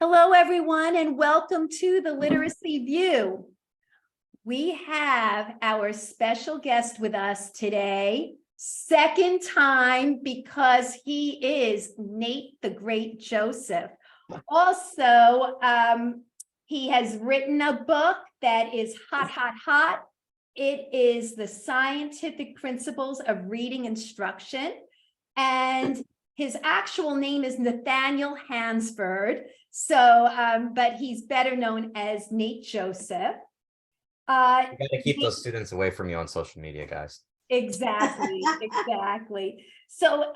Hello, everyone, and welcome to the Literacy View. We have our special guest with us today, second time because he is Nate the Great Joseph. Also, he has written a book that is hot. It is The Scientific Principles of Reading Instruction, and his actual name is Nathaniel Hansford. But he's better known as Nate Joseph. You gotta keep those students away from you on social media, guys. Exactly. So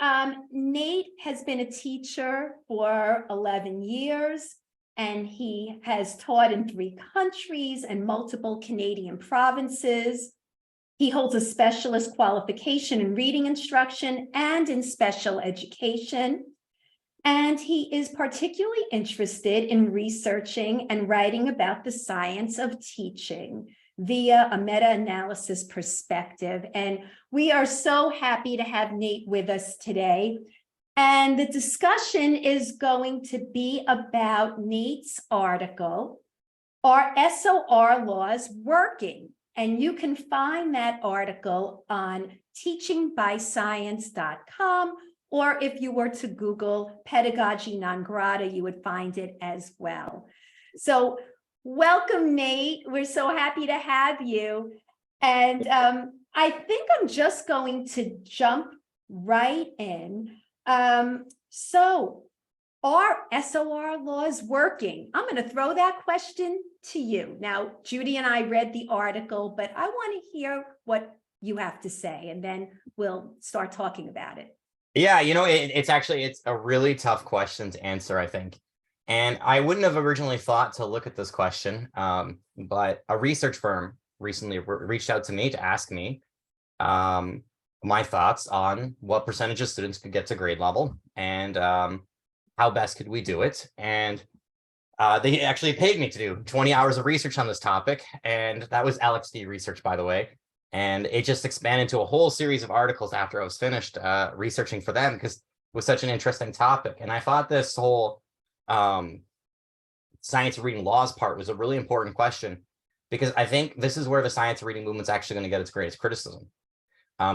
Nate has been a teacher for 11 years, and he has taught in 3 countries and multiple Canadian provinces. He holds a specialist qualification in reading instruction and in special education. And he is particularly interested in researching and writing about the science of teaching via a meta-analysis perspective. And we are so happy to have Nate with us today. And the discussion is going to be about Nate's article, Are SoR Laws Working? And you can find that article on teachingbyscience.com. Or if you were to Google Pedagogy Non Grata, you would find it as well. So welcome, Nate. We're so happy to have you. And I think I'm just going to jump right in. So are SoR laws working? I'm going to throw that question to you. Now, Judy and I read the article, but I want to hear what you have to say, and then we'll start talking about it. Yeah, it's a really tough question to answer, I think. And I wouldn't have originally thought to look at this question, but a research firm recently reached out to me to ask me my thoughts on what percentage of students could get to grade level and how best could we do it. And they actually paid me to do 20 hours of research on this topic. And that was LXD research, by the way. And it just expanded to a whole series of articles after I was finished researching for them, because it was such an interesting topic. And I thought this whole science of reading laws part was a really important question, because I think this is where the science of reading movement's actually going to get its greatest criticism.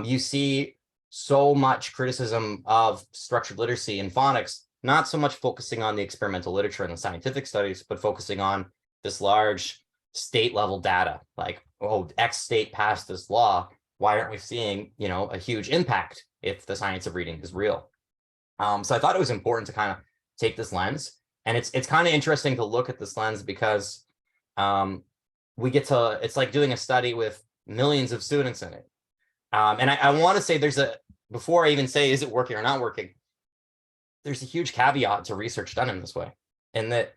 You see so much criticism of structured literacy and phonics, not so much focusing on the experimental literature and the scientific studies, but focusing on this large state level data, like, oh, X state passed this law. Why aren't we seeing, a huge impact if the science of reading is real? So I thought it was important to kind of take this lens, and it's kind of interesting to look at this lens because it's like doing a study with millions of students in it. And I want to say before I even say, is it working or not working? There's a huge caveat to research done in this way, in that,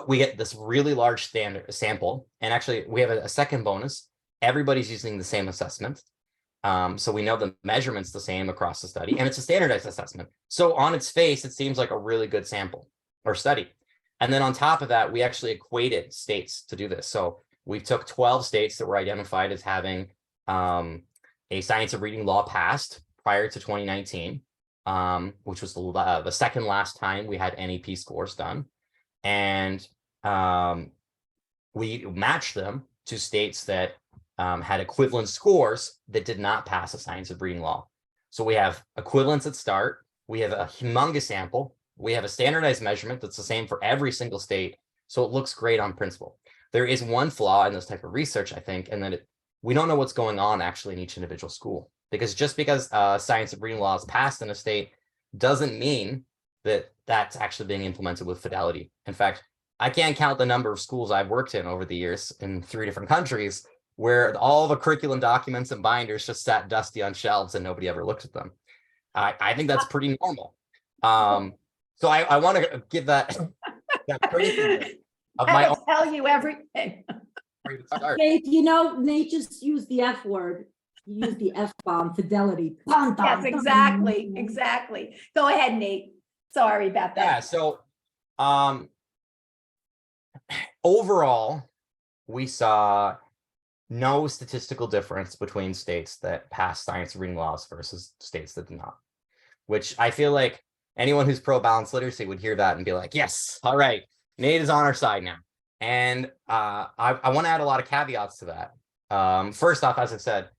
we get this really large sample, and actually we have a second bonus. Everybody's using the same assessment. So we know the measurement's the same across the study, and it's a standardized assessment. So on its face, it seems like a really good sample or study. And then on top of that, we actually equated states to do this. So we took 12 states that were identified as having a science of reading law passed prior to 2019, which was the second last time we had NEP scores done. And we matched them to states that had equivalent scores that did not pass a science of reading law. So we have equivalence at start, we have a humongous sample, we have a standardized measurement that's the same for every single state. So it looks great on principle. There is one flaw in this type of research, I think, and that we don't know what's going on actually in each individual school. Because just because science of reading law is passed in a state doesn't mean that that's actually being implemented with fidelity. In fact, I can't count the number of schools I've worked in over the years in 3 different countries where all the curriculum documents and binders just sat dusty on shelves and nobody ever looked at them. I think that's pretty normal. So I want to give that criticism of my own. Tell you everything. Nate, Nate just used the F word. He used the F-bomb, fidelity. Yes, exactly. Go ahead, Nate. Sorry about that. Yeah, so overall, we saw no statistical difference between states that passed science of reading laws versus states that did not, which I feel like, anyone who's pro balanced literacy would hear that and be like, yes, all right, Nate is on our side now. And I want to add a lot of caveats to that. First off, as I said,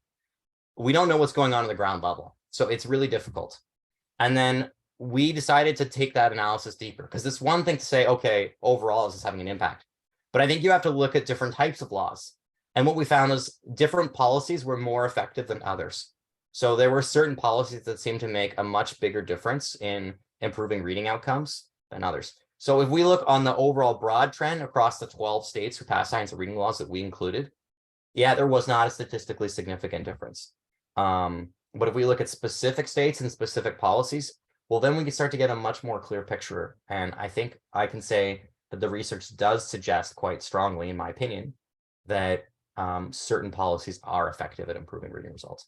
we don't know what's going on the ground level, so it's really difficult. And then we decided to take that analysis deeper, because it's one thing to say, okay, overall, is this having an impact? But I think you have to look at different types of laws. And what we found is different policies were more effective than others. So there were certain policies that seemed to make a much bigger difference in improving reading outcomes than others. So if we look on the overall broad trend across the 12 states who passed science and reading laws that we included, yeah, there was not a statistically significant difference. But if we look at specific states and specific policies, well, then we can start to get a much more clear picture. And I think I can say that the research does suggest quite strongly, in my opinion, that certain policies are effective at improving reading results.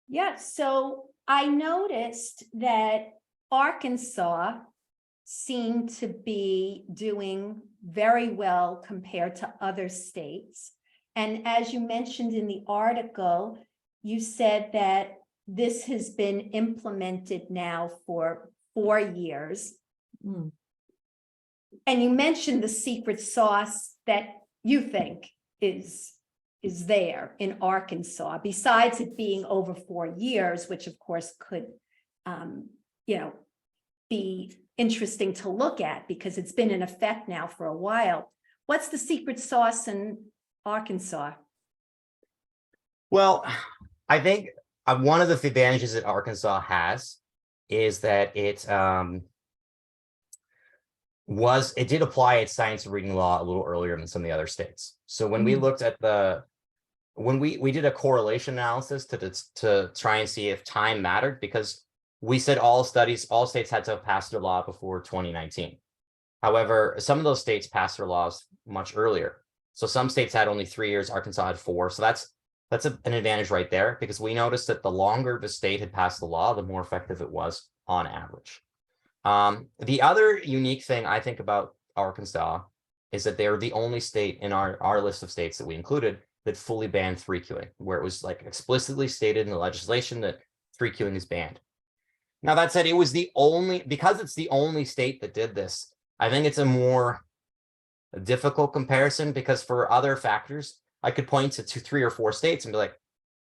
Yeah, so I noticed that Arkansas seemed to be doing very well compared to other states. And as you mentioned in the article, you said that this has been implemented now for 4 years. Mm. And you mentioned the secret sauce that you think is there in Arkansas, besides it being over 4 years, which of course could, be interesting to look at because it's been in effect now for a while. What's the secret sauce in Arkansas? Well, I think one of the advantages that Arkansas has is that it did apply its science and reading law a little earlier than some of the other states. So when we looked at when we did a correlation analysis to try and see if time mattered, because we said all states had to have passed their law before 2019. However, some of those states passed their laws much earlier. So some states had only 3 years, Arkansas had 4. So that's an advantage right there, because we noticed that the longer the state had passed the law, the more effective it was on average. The other unique thing I think about Arkansas is that they're the only state in our list of states that we included that fully banned 3Qing, where it was like explicitly stated in the legislation that 3Qing is banned. Now, that said, because it's the only state that did this, I think it's a more difficult comparison, because for other factors, I could point to 3 or 4 states and be like,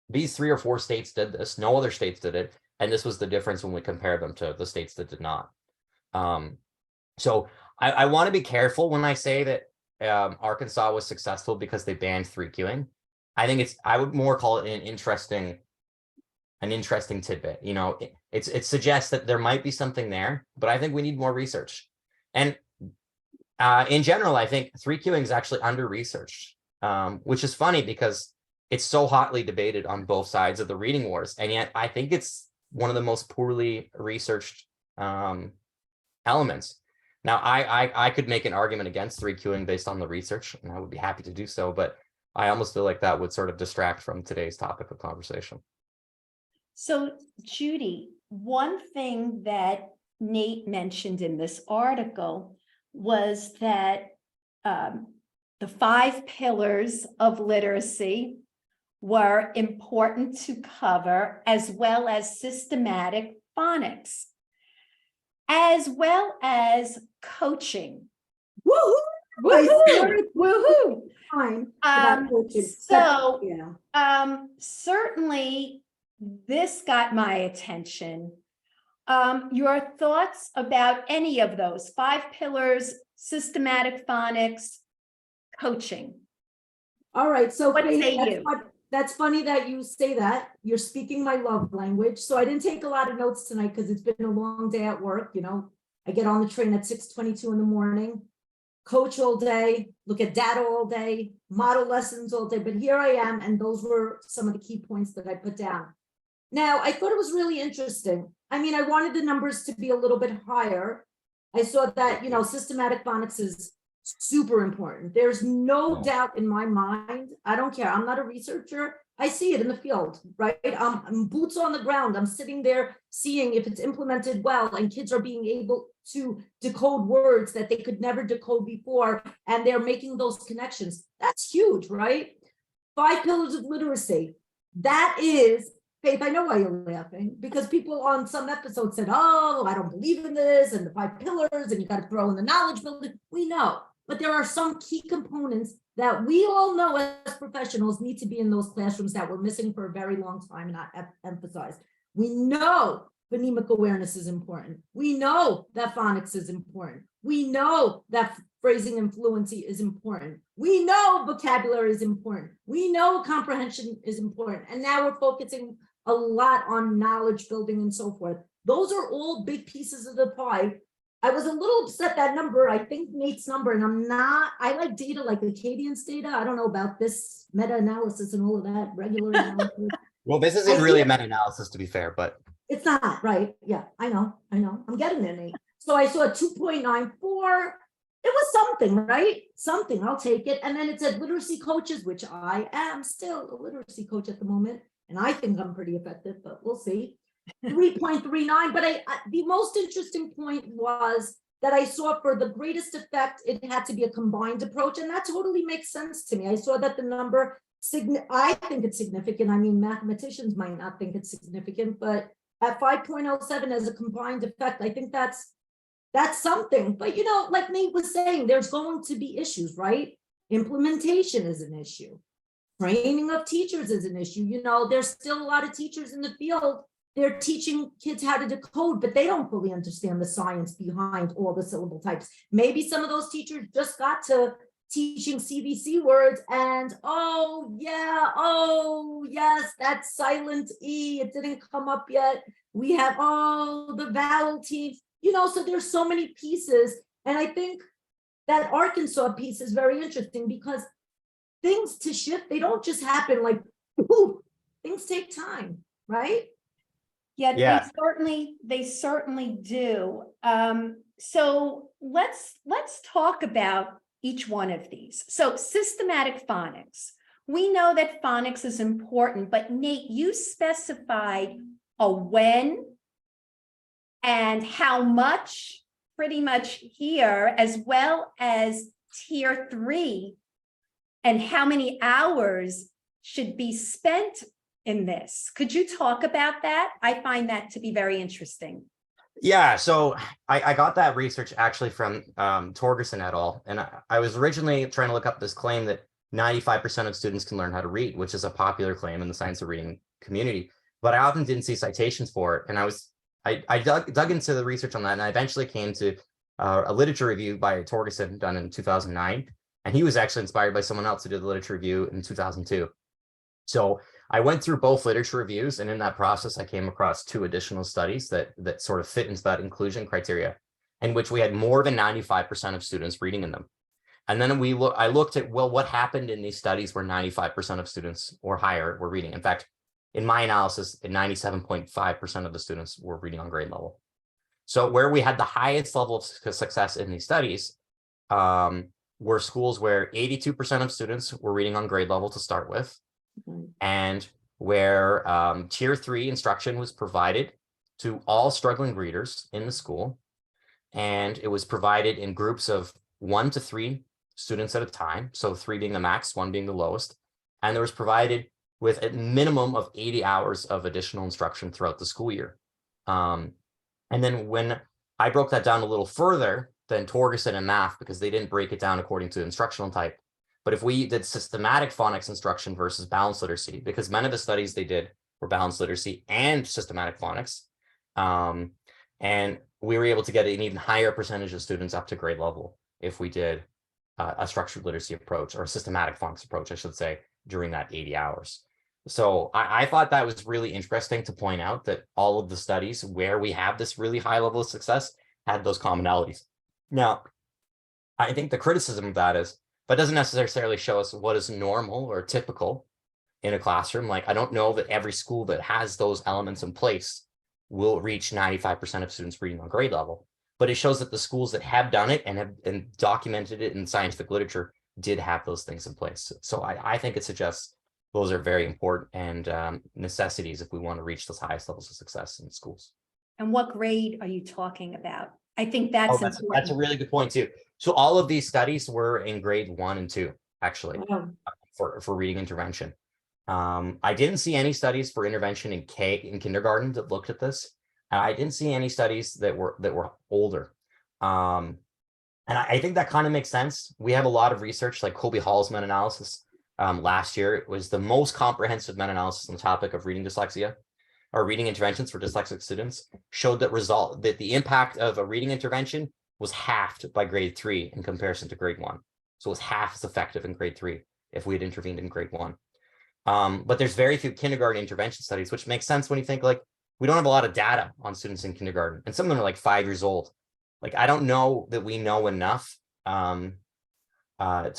these 3 or 4 states did this, no other states did it, and this was the difference when we compare them to the states that did not. So I want to be careful when I say that Arkansas was successful because they banned 3Qing. I would more call it an interesting tidbit. It suggests that there might be something there, but I think we need more research. And in general, I think 3Qing is actually under-researched, which is funny because it's so hotly debated on both sides of the reading wars. And yet I think it's one of the most poorly researched elements. Now, I could make an argument against 3Qing based on the research, and I would be happy to do so, but I almost feel like that would sort of distract from today's topic of conversation. So, Judy, one thing that Nate mentioned in this article was that the 5 pillars of literacy were important to cover, as well as systematic phonics, as well as coaching. Woohoo! Woohoo! Fine. So, yeah. Certainly this got my attention. Your thoughts about any of those 5 pillars, systematic phonics, coaching? All right. So What say you? That's funny that you say that. You're speaking my love language. So I didn't take a lot of notes tonight because it's been a long day at work. I get on the train at 6:22 in the morning, coach all day, look at data all day, model lessons all day. But here I am, and those were some of the key points that I put down. Now, I thought it was really interesting. I mean, I wanted the numbers to be a little bit higher. I saw that, systematic phonics is super important. There's no doubt in my mind. I don't care. I'm not a researcher. I see it in the field, right? I'm boots on the ground. I'm sitting there seeing if it's implemented well and kids are being able to decode words that they could never decode before, and they're making those connections. That's huge, right? 5 pillars of literacy. That is Faith, I know why you're laughing, because people on some episodes said, oh, I don't believe in this, and the 5 pillars, and you got to throw in the knowledge building. We know, but there are some key components that we all know as professionals need to be in those classrooms that were missing for a very long time and not emphasized. We know phonemic awareness is important. We know that phonics is important. We know that phrasing and fluency is important. We know vocabulary is important. We know comprehension is important. And now we're focusing a lot on knowledge building and so forth. Those are all big pieces of the pie. I was a little upset that number, I think Nate's number, and I like data like Acadian's data. I don't know about this meta-analysis and all of that regular analysis. Well, this isn't really a meta-analysis, to be fair, but it's not, right? Yeah, I know. I'm getting there, Nate. So I saw 2.94. It was something, right? Something, I'll take it. And then it said literacy coaches, which I am still a literacy coach at the moment. And I think I'm pretty effective, but we'll see. 3.39. But the most interesting point was that I saw for the greatest effect, it had to be a combined approach. And that totally makes sense to me. I saw that the number, I think it's significant. I mean, mathematicians might not think it's significant, but at 5.07 as a combined effect, I think that's something. But, you know, like Nate was saying, there's going to be issues, right? Implementation is an issue. Training of teachers is an issue. You know, there's still a lot of teachers in the field. They're teaching kids how to decode, but they don't fully understand the science behind all the syllable types. Maybe some of those teachers just got to teaching CVC words and, oh, yeah, oh, yes, that's silent E. It didn't come up yet. We have, the vowel teeth. You know, so there's so many pieces. And I think that Arkansas piece is very interesting because things to shift, they don't just happen like, ooh, things take time, right? Yeah, they certainly do. So let's talk about each one of these. So systematic phonics. We know that phonics is important, but Nate, you specified a when and how much pretty much here, as well as tier 3, and how many hours should be spent in this. Could you talk about that? I find that to be very interesting. Yeah, so I got that research actually from Torgerson et al. And I was originally trying to look up this claim that 95% of students can learn how to read, which is a popular claim in the science of reading community. But I often didn't see citations for it. And I dug into the research on that, and I eventually came to a literature review by Torgerson done in 2009. And he was actually inspired by someone else who did the literature review in 2002. So I went through both literature reviews, and in that process, I came across 2 additional studies that sort of fit into that inclusion criteria, in which we had more than 95% of students reading in them. And then I looked at, well, what happened in these studies where 95% of students or higher were reading. In fact, in my analysis, 97.5% of the students were reading on grade level. So where we had the highest level of success in these studies were schools where 82% of students were reading on grade level to start with, and where tier 3 instruction was provided to all struggling readers in the school. And it was provided in groups of 1 to 3 students at a time. So 3 being the max, 1 being the lowest. And there was provided with a minimum of 80 hours of additional instruction throughout the school year. And then when I broke that down a little further than Torgerson and math, because they didn't break it down according to instructional type, but if we did systematic phonics instruction versus balanced literacy, because many of the studies they did were balanced literacy and systematic phonics, and we were able to get an even higher percentage of students up to grade level if we did a structured literacy approach, or a systematic phonics approach, I should say, during that 80 hours. So I thought that was really interesting to point out that all of the studies where we have this really high level of success had those commonalities. Now, I think the criticism of that is, but doesn't necessarily show us what is normal or typical in a classroom. Like, I don't know that every school that has those elements in place will reach 95% of students reading on grade level, but it shows that the schools that have done it and have documented it in scientific literature did have those things in place. So I think it suggests those are very important and necessities if we want to reach those highest levels of success in schools. And what grade are you talking about? I think that's important. That's a really good point too. So all of these studies were in grade 1 and 2, actually, for reading intervention. I didn't see any studies for intervention in kindergarten that looked at this. And I didn't see any studies that were older. And I think that kind of makes sense. We have a lot of research, like Colby Hall's meta-analysis last year. It was the most comprehensive meta-analysis on the topic of reading dyslexia or reading interventions for dyslexic students, showed that the impact of a reading intervention was halved by grade 3 in comparison to grade 1. So it was half as effective in grade 3 if we had intervened in grade 1. But there's very few kindergarten intervention studies, which makes sense when you think like we don't have a lot of data on students in kindergarten, and some of them are like 5 years old. Like, I don't know that we know enough to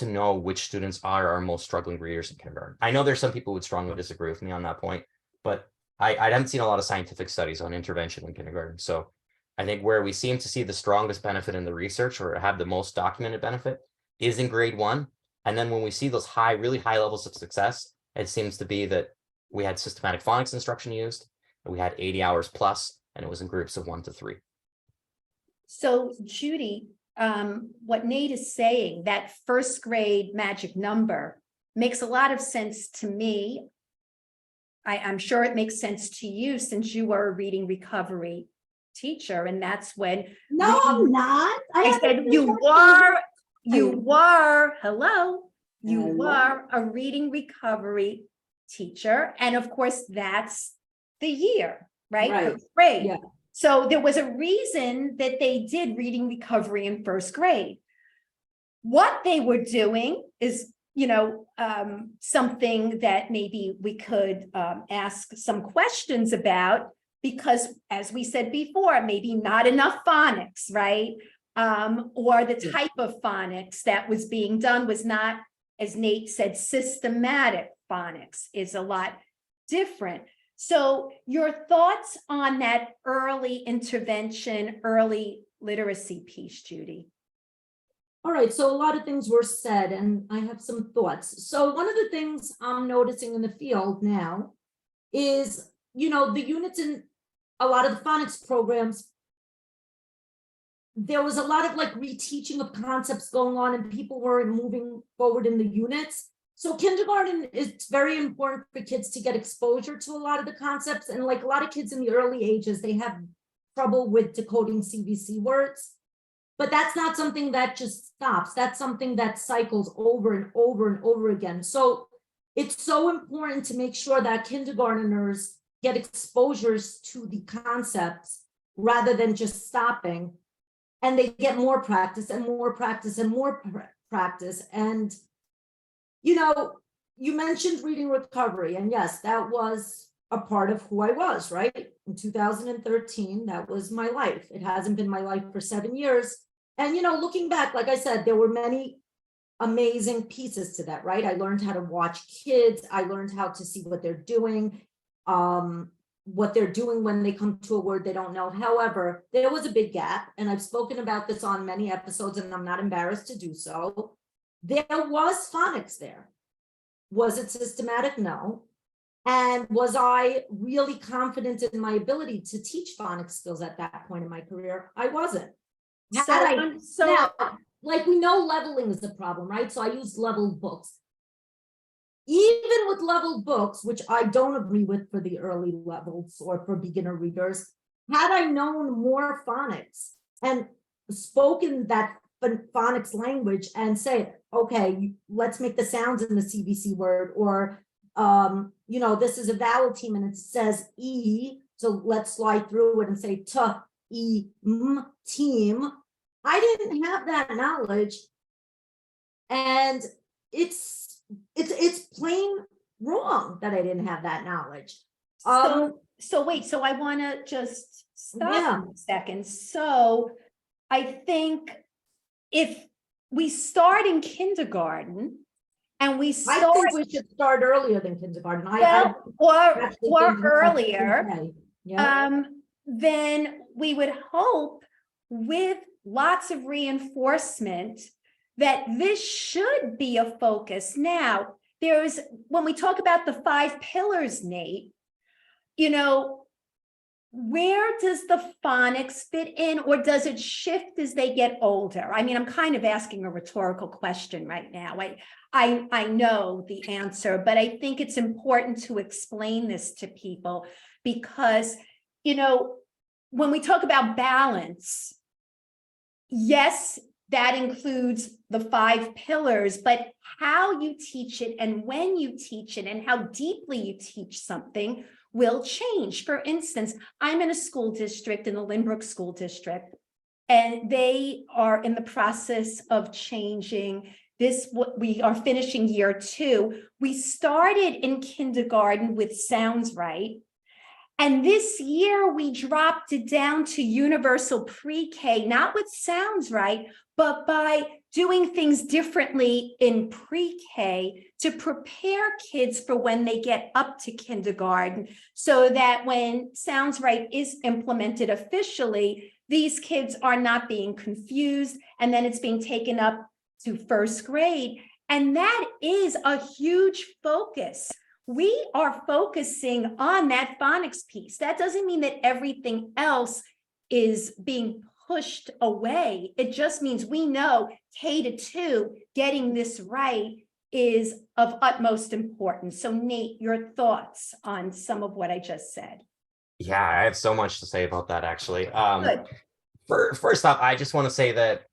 know which students are our most struggling readers in kindergarten. I know there's some people who would strongly disagree with me on that point, but I haven't seen a lot of scientific studies on intervention in kindergarten. So I think where we seem to see the strongest benefit in the research, or have the most documented benefit, is in grade 1. And then when we see those really high levels of success, it seems to be that we had systematic phonics instruction used, and we had 80 hours plus, and it was in groups of 1 to 3. So Judy, what Nate is saying, that first grade magic number makes a lot of sense to me. I'm sure it makes sense to you since you were a reading recovery teacher, and that's when. No, I'm not. I said you were, hello, you were a reading recovery teacher. And of course, that's the year, right? Right. First grade. Yeah. So there was a reason that they did reading recovery in first grade. What they were doing is, something that maybe we could ask some questions about, because as we said before, maybe not enough phonics, right? Or the type of phonics that was being done was not, as Nate said, systematic phonics is a lot different. So your thoughts on that early intervention, early literacy piece, Judy? All right, so a lot of things were said, and I have some thoughts. So one of the things I'm noticing in the field now is, the units in a lot of the phonics programs, there was a lot of like reteaching of concepts going on, and people weren't moving forward in the units. So kindergarten, it's very important for kids to get exposure to a lot of the concepts. And like a lot of kids in the early ages, they have trouble with decoding CVC words. But that's not something that just stops. That's something that cycles over and over and over again. So it's so important to make sure that kindergarteners get exposures to the concepts rather than just stopping. And they get more practice and more practice and more practice. And you mentioned reading recovery, and yes, that was a part of who I was, right? In 2013, that was my life. It hasn't been my life for 7 years. And, looking back, like I said, there were many amazing pieces to that, right? I learned how to watch kids. I learned how to see what they're doing when they come to a word they don't know. However, there was a big gap, and I've spoken about this on many episodes, and I'm not embarrassed to do so. There was phonics there. Was it systematic? No. And was I really confident in my ability to teach phonics skills at that point in my career? I wasn't. Now, like we know leveling is the problem, right? So I use leveled books. Even with leveled books, which I don't agree with for the early levels or for beginner readers, had I known more phonics and spoken that phonics language and say, okay, let's make the sounds in the CVC word, or, this is a vowel team and it says E, so let's slide through it and say T, E, M, team. I didn't have that knowledge, and it's plain wrong that I didn't have that knowledge. So wait, so I want to just stop a second. So I think if we start in kindergarten and we start, I think we should start earlier than kindergarten. or earlier, then we would hope with lots of reinforcement that this should be a focus. Now, when we talk about the 5 pillars, Nate, where does the phonics fit in, or does it shift as they get older? I mean, I'm kind of asking a rhetorical question right now. I know the answer, but I think it's important to explain this to people because, you know, when we talk about balance, yes, that includes the 5 pillars, but how you teach it and when you teach it and how deeply you teach something will change. For instance, I'm in a school district, in the Lynbrook School District, and they are in the process of changing this. We are finishing year 2. We started in kindergarten with Sounds Right. And this year we dropped it down to universal pre-K, not with Sounds Right, but by doing things differently in pre-K to prepare kids for when they get up to kindergarten, so that when Sounds Right is implemented officially, these kids are not being confused, and then it's being taken up to 1st grade. And that is a huge focus. We are focusing on that phonics piece. That doesn't mean that everything else is being pushed away. It just means we know K-2 getting this right is of utmost importance. So Nate, your thoughts on some of what I just said? Yeah, I have so much to say about that, actually. Good. First off, I just want to say that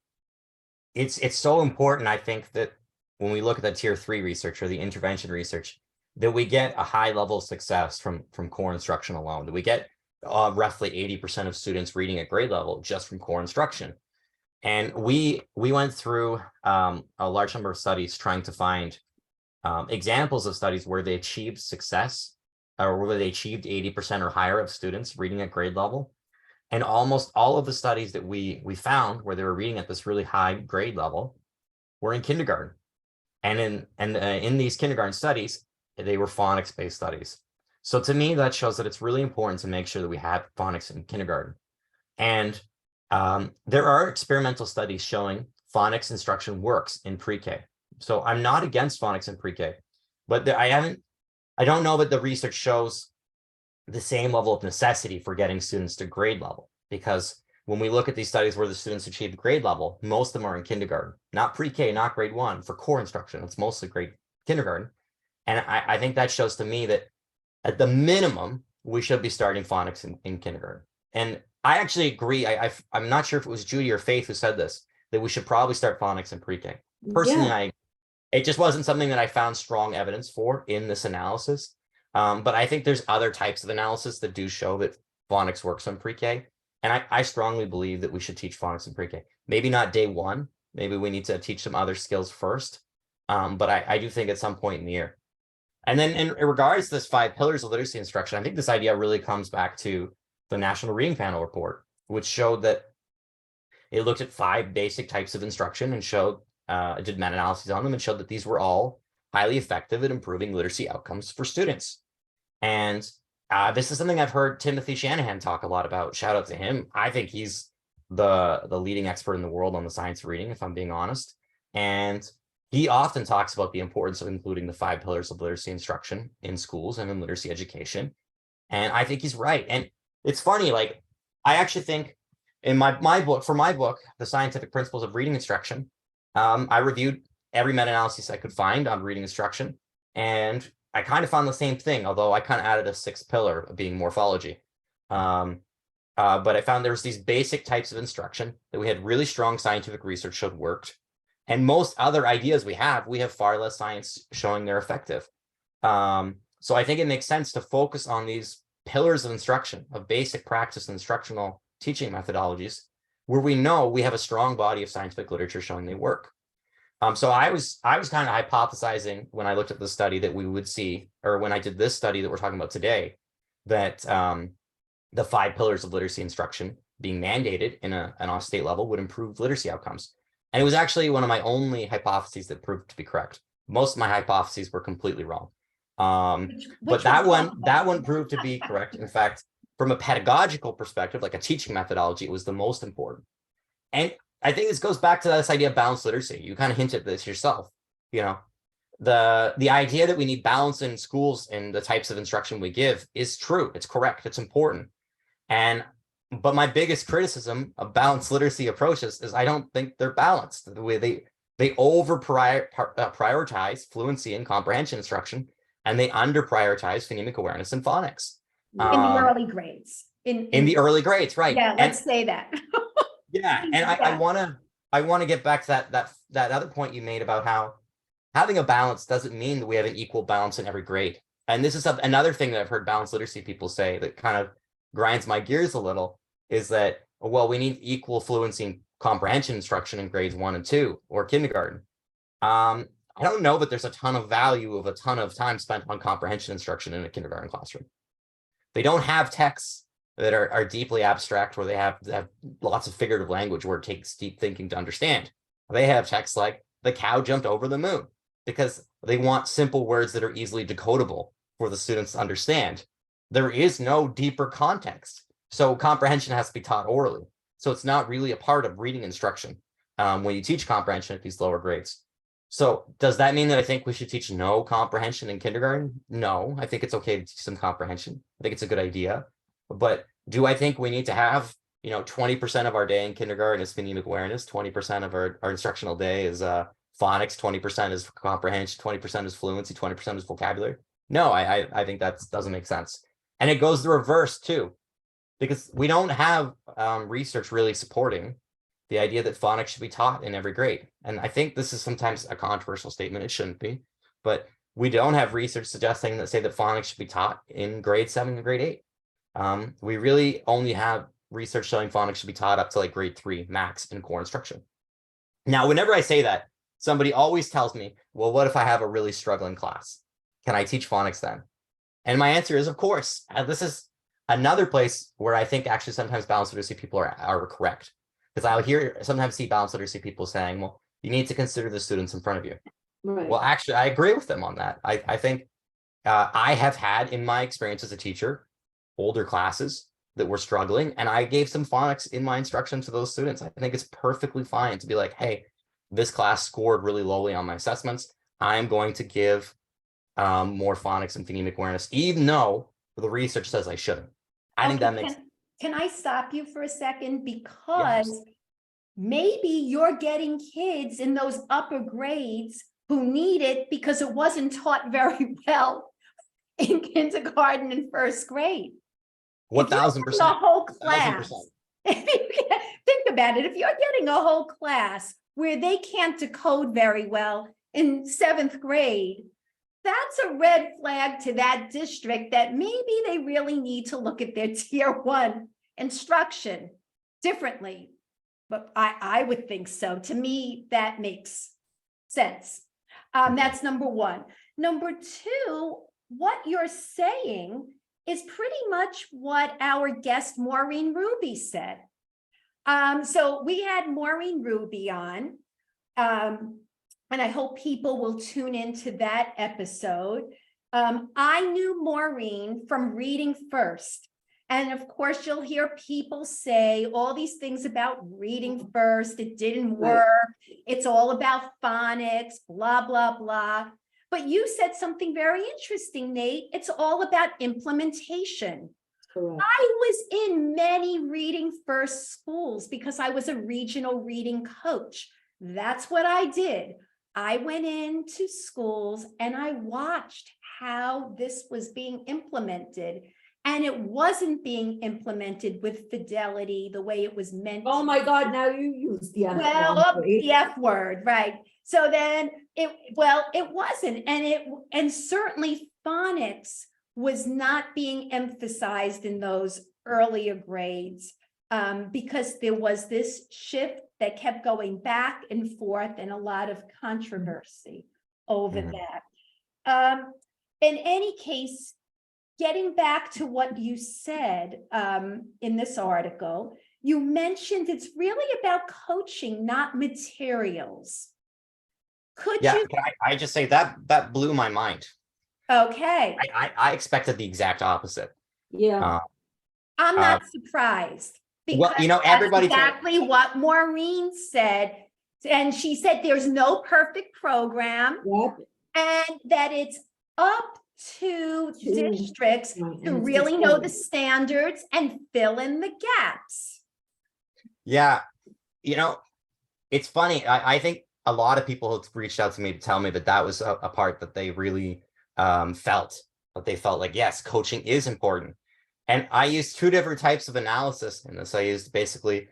it's so important, I think, that when we look at the tier 3 research or the intervention research, that we get a high level of success from core instruction alone, that we get roughly 80% of students reading at grade level just from core instruction. And we went through a large number of studies trying to find examples of studies where they achieved success, or where they achieved 80% or higher of students reading at grade level. And almost all of the studies that we found where they were reading at this really high grade level were in kindergarten. And in these kindergarten studies, they were phonics-based studies. So to me, that shows that it's really important to make sure that we have phonics in kindergarten. And there are experimental studies showing phonics instruction works in pre-K. So I'm not against phonics in pre-K, but I don't know that the research shows the same level of necessity for getting students to grade level, because when we look at these studies where the students achieve grade level, most of them are in kindergarten, not pre-K, not grade 1 for core instruction. It's mostly grade kindergarten. And I think that shows to me that at the minimum, we should be starting phonics in kindergarten. And I actually agree. I'm not sure if it was Judy or Faith who said this, that we should probably start phonics in pre-K. Personally, it just wasn't something that I found strong evidence for in this analysis. But I think there's other types of analysis that do show that phonics works on pre-K. And I strongly believe that we should teach phonics in pre-K. Maybe not day 1. Maybe we need to teach some other skills first. But I do think at some point in the year. And then in regards to this 5 pillars of literacy instruction, I think this idea really comes back to the National Reading Panel report, which showed that it looked at 5 basic types of instruction and showed, did meta-analyses on them and showed that these were all highly effective at improving literacy outcomes for students. And this is something I've heard Timothy Shanahan talk a lot about. Shout out to him. I think he's the leading expert in the world on the science of reading, if I'm being honest. And he often talks about the importance of including the 5 pillars of literacy instruction in schools and in literacy education. And I think he's right. And it's funny, like, I actually think in my book, The Scientific Principles of Reading Instruction, I reviewed every meta-analysis I could find on reading instruction. And I kind of found the same thing, although I kind of added a 6th pillar of being morphology. But I found there was these basic types of instruction that we had really strong scientific research showed worked. And most other ideas we have far less science showing they're effective. So I think it makes sense to focus on these pillars of instruction, of basic practice and instructional teaching methodologies, where we know we have a strong body of scientific literature showing they work. So I was kind of hypothesizing when I looked at the study that we would see, or when I did this study that we're talking about today, that the 5 pillars of literacy instruction being mandated in an state level would improve literacy outcomes. And it was actually one of my only hypotheses that proved to be correct. Most of my hypotheses were completely wrong. But that one proved to be correct. In fact, from a pedagogical perspective, like a teaching methodology, it was the most important. And I think this goes back to this idea of balanced literacy. You kind of hinted at this yourself. You know, the idea that we need balance in schools and the types of instruction we give is true. It's correct. It's important. But my biggest criticism of balanced literacy approaches is I don't think they're balanced. The way they over prioritize fluency and comprehension instruction, and they under prioritize phonemic awareness and phonics. In the early grades. In the early grades, right? Yeah, let's say that. Yeah, and I want to get back to that other point you made about how having a balance doesn't mean that we have an equal balance in every grade. And this is another thing that I've heard balanced literacy people say that kind of grinds my gears a little, is that, well, we need equal fluency and comprehension instruction in grades 1 and 2 or kindergarten. I don't know that there's a ton of value of a ton of time spent on comprehension instruction in a kindergarten classroom. They don't have texts that are deeply abstract, where they have lots of figurative language where it takes deep thinking to understand. They have texts like "the cow jumped over the moon," because they want simple words that are easily decodable for the students to understand. There is no deeper context. So comprehension has to be taught orally. So it's not really a part of reading instruction when you teach comprehension at these lower grades. So does that mean that I think we should teach no comprehension in kindergarten? No, I think it's okay to teach some comprehension. I think it's a good idea. But do I think we need to have, 20% of our day in kindergarten is phonemic awareness, 20% of our instructional day is phonics, 20% is comprehension, 20% is fluency, 20% is vocabulary? No, I think that doesn't make sense. And it goes the reverse too, because we don't have research really supporting the idea that phonics should be taught in every grade. And I think this is sometimes a controversial statement. It shouldn't be, but we don't have research suggesting that phonics should be taught in grade 7 and grade 8. We really only have research showing phonics should be taught up to like grade 3 max in core instruction. Now, whenever I say that, somebody always tells me, well, what if I have a really struggling class? Can I teach phonics then? And my answer is, of course. This is another place where I think actually sometimes balanced literacy people are correct. Because I'll sometimes see balanced literacy people saying, well, you need to consider the students in front of you. Right. Well, actually, I agree with them on that. I think I have had, in my experience as a teacher, older classes that were struggling, and I gave some phonics in my instruction to those students. I think it's perfectly fine to be like, hey, this class scored really lowly on my assessments. I'm going to give more phonics and phonemic awareness, even though the research says I shouldn't. I think that makes. Can I stop you for a second? Because maybe you're getting kids in those upper grades who need it because it wasn't taught very well in kindergarten and first grade. 1,000%. The whole class. Think about it. If you're getting a whole class where they can't decode very well in 7th grade, that's a red flag to that district that maybe they really need to look at their tier 1 instruction differently. But I would think so. To me, that makes sense. That's number 1. Number 2, what you're saying is pretty much what our guest Maureen Ruby said. So we had Maureen Ruby on, and I hope people will tune into that episode. I knew Maureen from Reading First. And of course, you'll hear people say all these things about Reading First. It didn't work. It's all about phonics, blah, blah, blah. But you said something very interesting, Nate. It's all about implementation. Correct. I was in many Reading First schools because I was a regional reading coach. That's what I did. I went into schools and I watched how this was being implemented. And it wasn't being implemented with fidelity the way it was meant. Oh my God, now you use the F word. The F word, right. So then it wasn't. And certainly phonics was not being emphasized in those earlier grades because there was this shift that kept going back and forth and a lot of controversy over that. In any case, getting back to what you said in this article, you mentioned it's really about coaching, not materials. Could you? Can I just say that blew my mind. Okay. I expected the exact opposite. Yeah. I'm not surprised. Because well, everybody that's exactly what Maureen said. And she said there's no perfect program. Yep. And that it's up to To- districts right, to and it's really know the important. standards and fill in the gaps. Yeah, you know, it's funny. I think a lot of people have reached out to me to tell me that that was a part that they really felt. That they felt like, yes, coaching is important. And I used two different types of analysis in this. I used basically,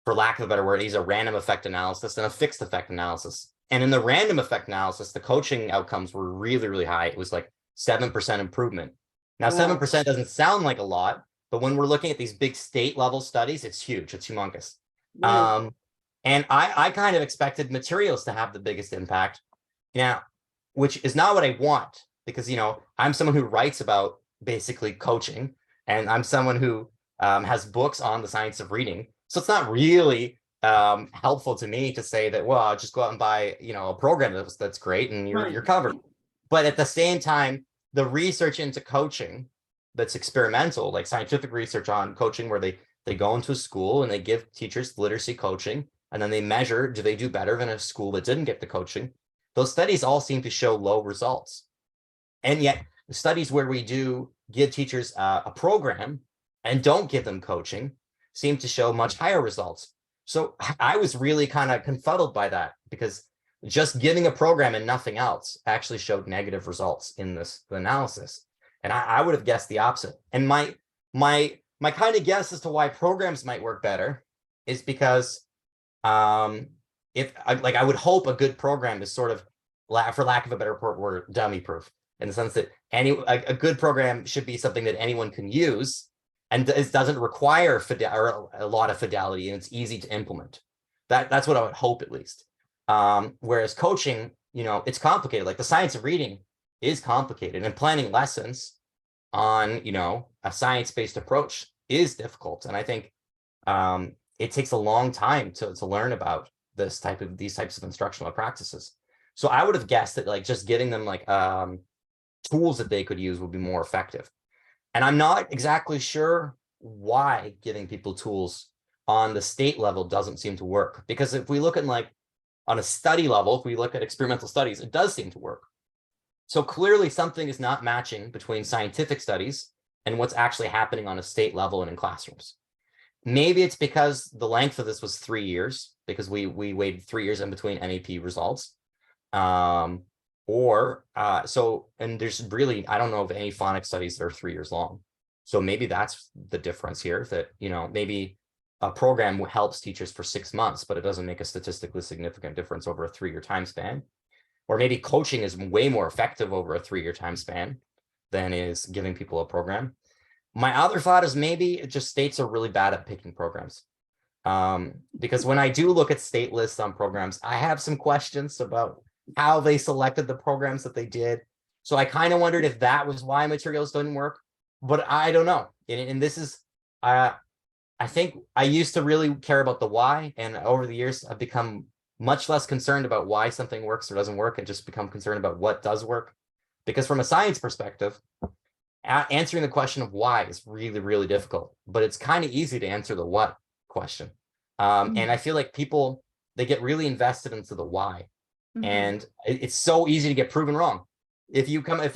for lack of a better word, I used a random effect analysis and a fixed effect analysis. And in the random effect analysis, the coaching outcomes were really, really high. It was like 7% improvement. Now, Wow. 7% doesn't sound like a lot, but when we're looking at these big state level studies, it's huge. It's humongous. Right. And I kind of expected materials to have the biggest impact. Now, which is not what I want, because, you know, I'm someone who writes about basically coaching, and I'm someone who has books on the science of reading. So it's not really helpful to me to say that, well, I'll just go out and buy, you know, a program that's great and you're Right. covered. But at the same time, the research into coaching that's experimental, like scientific research on coaching, where they go into a school and they give teachers literacy coaching, and then they measure, do they do better than a school that didn't get the coaching? Those studies all seem to show low results. And yet the studies where we do give teachers a program and don't give them coaching seem to show much higher results. So I was really kind of confuddled by that, because just giving a program and nothing else actually showed negative results in this analysis. And I would have guessed the opposite. And my kind of guess as to why programs might work better is because if I would hope a good program is sort of, for lack of a better word, dummy proof, in the sense that a good program should be something that anyone can use, and it doesn't require a lot of fidelity, and it's easy to implement. That's what I would hope, at least. Whereas coaching, you know, it's complicated. Like the science of reading is complicated, and planning lessons on, you know, a science-based approach is difficult. And I think it takes a long time to learn about these types of instructional practices. So I would have guessed that, like, just giving them like tools that they could use would be more effective. And I'm not exactly sure why giving people tools on the state level doesn't seem to work. Because if we look at, like, on a study level, if we look at experimental studies, it does seem to work. So clearly something is not matching between scientific studies and what's actually happening on a state level and in classrooms. Maybe it's because the length of this was 3 years, because we waited 3 years in between NAP results. And there's really, I don't know of any phonics studies that are 3 years long. So maybe that's the difference here, that, you know, maybe a program helps teachers for 6 months, but it doesn't make a statistically significant difference over a 3-year time span. Or maybe coaching is way more effective over a 3-year time span than is giving people a program. My other thought is maybe it just states are really bad at picking programs. Because when I do look at state lists on programs, I have some questions about how they selected the programs that they did. So I kind of wondered if that was why materials didn't work, but I don't know. And this is, I think I used to really care about the why, and over the years I've become much less concerned about why something works or doesn't work, and just become concerned about what does work. Because from a science perspective, answering the question of why is really, really difficult, but it's kind of easy to answer the what question. And I feel like people, they get really invested into the why. And it's so easy to get proven wrong. If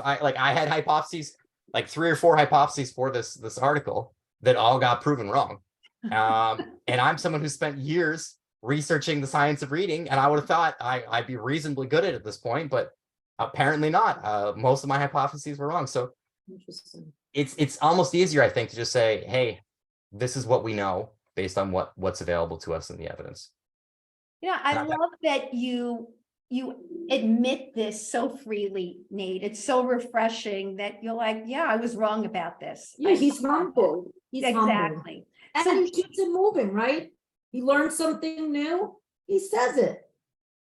I had hypotheses, like 3 or 4 hypotheses for this article that all got proven wrong. And I'm someone who spent years researching the science of reading, and I would have thought I'd be reasonably good at it at this point, but apparently not. Most of my hypotheses were wrong. So Interesting. it's almost easier, I think, to just say, hey, this is what we know based on what's available to us in the evidence. Yeah, I love that you admit this so freely, Nate. It's so refreshing that you're like, yeah, I was wrong about this. Yeah, he's humble. He's humble. Exactly. And So- he keeps it moving, right? He learns something new, he says it.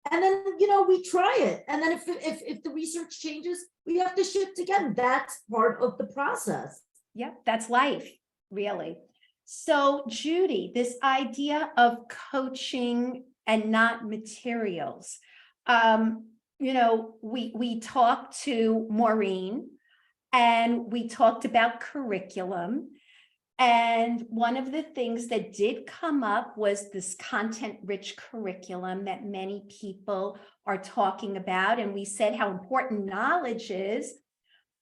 And then, you know, we try it. And then if the research changes, we have to shift again. That's part of the process. Yeah, that's life, really. So Judy, this idea of coaching and not materials. You know, we talked to Maureen, and we talked about curriculum. And one of the things that did come up was this content-rich curriculum that many people are talking about. And we said how important knowledge is,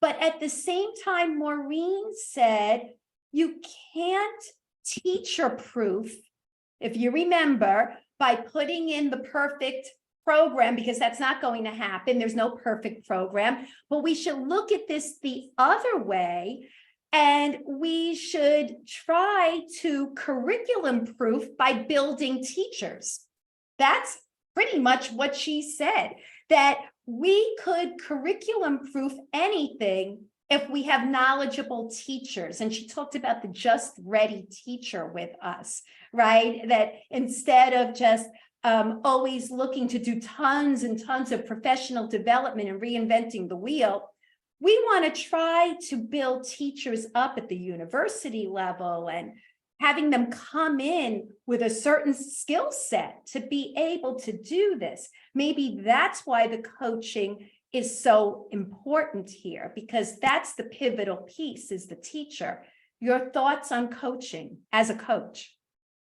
But at the same time, Maureen said, you can't teacher proof, if you remember, by putting in the perfect program, because that's not going to happen. There's no perfect program, but we should look at this the other way. And we should try to curriculum proof by building teachers. That's pretty much what she said, that we could curriculum proof anything if we have knowledgeable teachers. And she talked about the just ready teacher with us, right? That instead of just always looking to do tons and tons of professional development and reinventing the wheel, we want to try to build teachers up at the university level and having them come in with a certain skill set to be able to do this. Maybe that's why the coaching is so important here, because that's the pivotal piece, is the teacher. Your thoughts on coaching as a coach?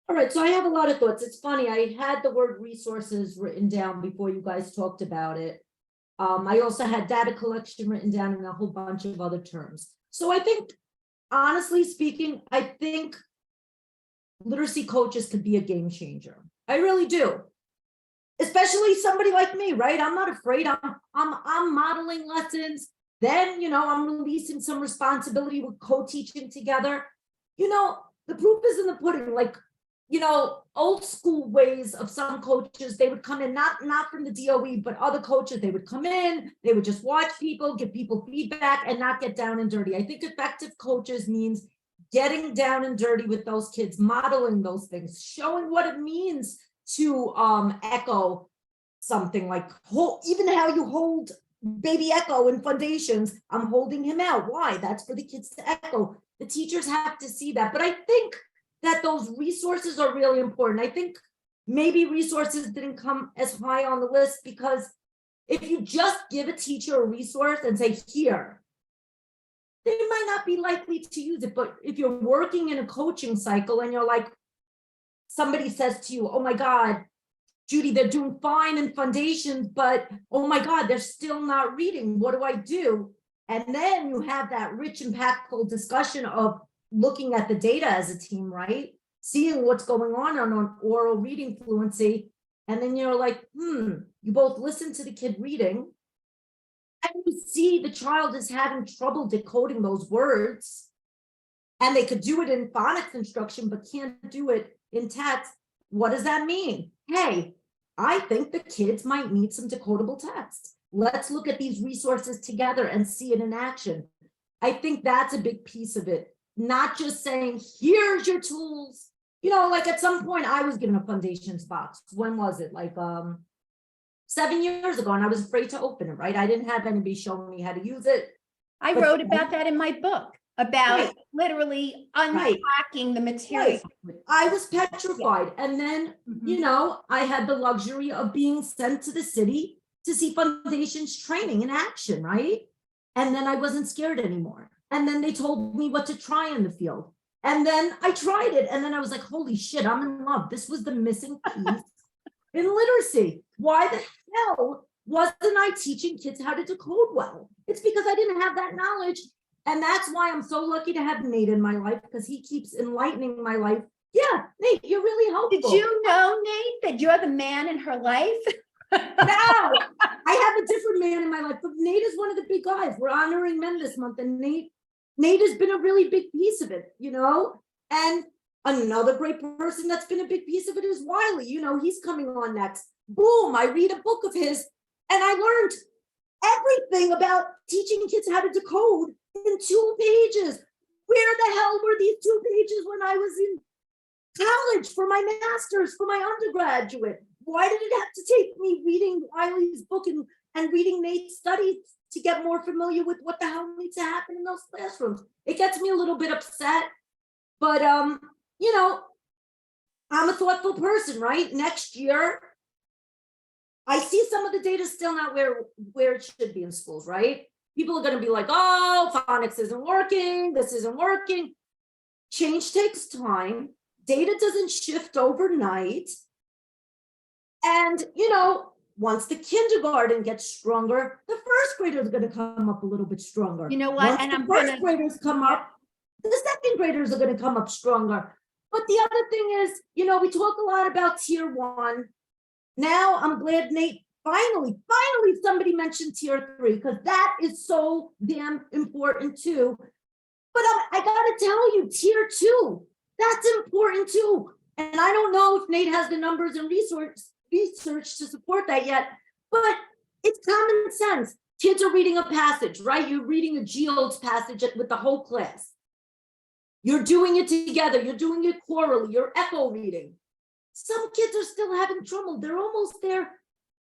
All right, so I have a lot of thoughts. It's funny, I had the word resources written down before you guys talked about it. I also had data collection written down and a whole bunch of other terms. So I think, honestly speaking, I think literacy coaches could be a game changer. I really do. Especially somebody like me, right? I'm not afraid. I'm modeling lessons. Then, I'm releasing some responsibility with co-teaching together. The proof is in the pudding. Like, old school ways of some coaches, they would come in, not from the DOE, but other coaches, they would come in, they would just watch people, give people feedback and not get down and dirty. I think effective coaches means getting down and dirty with those kids, modeling those things, showing what it means to echo something, like even how you hold baby Echo in foundations. I'm holding him out. Why? That's for the kids to echo. The teachers have to see that. But I think that those resources are really important. I think maybe resources didn't come as high on the list, because if you just give a teacher a resource and say, here, they might not be likely to use it. But if you're working in a coaching cycle and you're like, somebody says to you, oh my God, Judy, they're doing fine in foundations, but oh my God, they're still not reading. What do I do? And then you have that rich, impactful discussion of looking at the data as a team, right? Seeing what's going on oral reading fluency. And then you're like, you both listen to the kid reading and you see the child is having trouble decoding those words, and they could do it in phonics instruction, but can't do it in text. What does that mean? Hey, I think the kids might need some decodable text. Let's look at these resources together and see it in action. I think that's a big piece of it. Not just saying, here's your tools. Like at some point I was given a foundations box. When was it? Like 7 years ago, and I was afraid to open it, right? I didn't have anybody showing me how to use it. I wrote about that in my book, about literally unpacking the material. Right. I was petrified. And then, I had the luxury of being sent to the city to see foundations training in action, right? And then I wasn't scared anymore. And then they told me what to try in the field. And then I tried it. And then I was like, holy shit, I'm in love. This was the missing piece in literacy. Why the hell wasn't I teaching kids how to decode well? It's because I didn't have that knowledge. And that's why I'm so lucky to have Nate in my life, because he keeps enlightening my life. Yeah, Nate, you're really helpful. Did you know, Nate, that you're the man in her life? No, I have a different man in my life, but Nate is one of the big guys. We're honoring men this month, and Nate has been a really big piece of it, And another great person that's been a big piece of it is Wiley. He's coming on next. Boom, I read a book of his, and I learned everything about teaching kids how to decode in 2 pages. Where the hell were these 2 pages when I was in college for my master's, for my undergraduate? Why did it have to take me reading Wiley's book and reading Nate's studies to get more familiar with what the hell needs to happen in those classrooms? It gets me a little bit upset, but I'm a thoughtful person, right? Next year, I see some of the data still not where it should be in schools, right? People are going to be like, oh, phonics isn't working. This isn't working. Change takes time. Data doesn't shift overnight. And, once the kindergarten gets stronger, the first graders are going to come up a little bit stronger. You know what? Once And the I'm first gonna, graders come up, the second graders are going to come up stronger. But the other thing is, we talk a lot about tier 1. Now I'm glad Nate finally somebody mentioned tier 3, because that is so damn important too. But I gotta tell you, tier 2, that's important too. And I don't know if Nate has the numbers and research to support that yet, but it's common sense. Kids are reading a passage, right? You're reading a Geodes passage with the whole class. You're doing it together. You're doing it quarterly. You're echo reading. Some kids are still having trouble. They're almost there.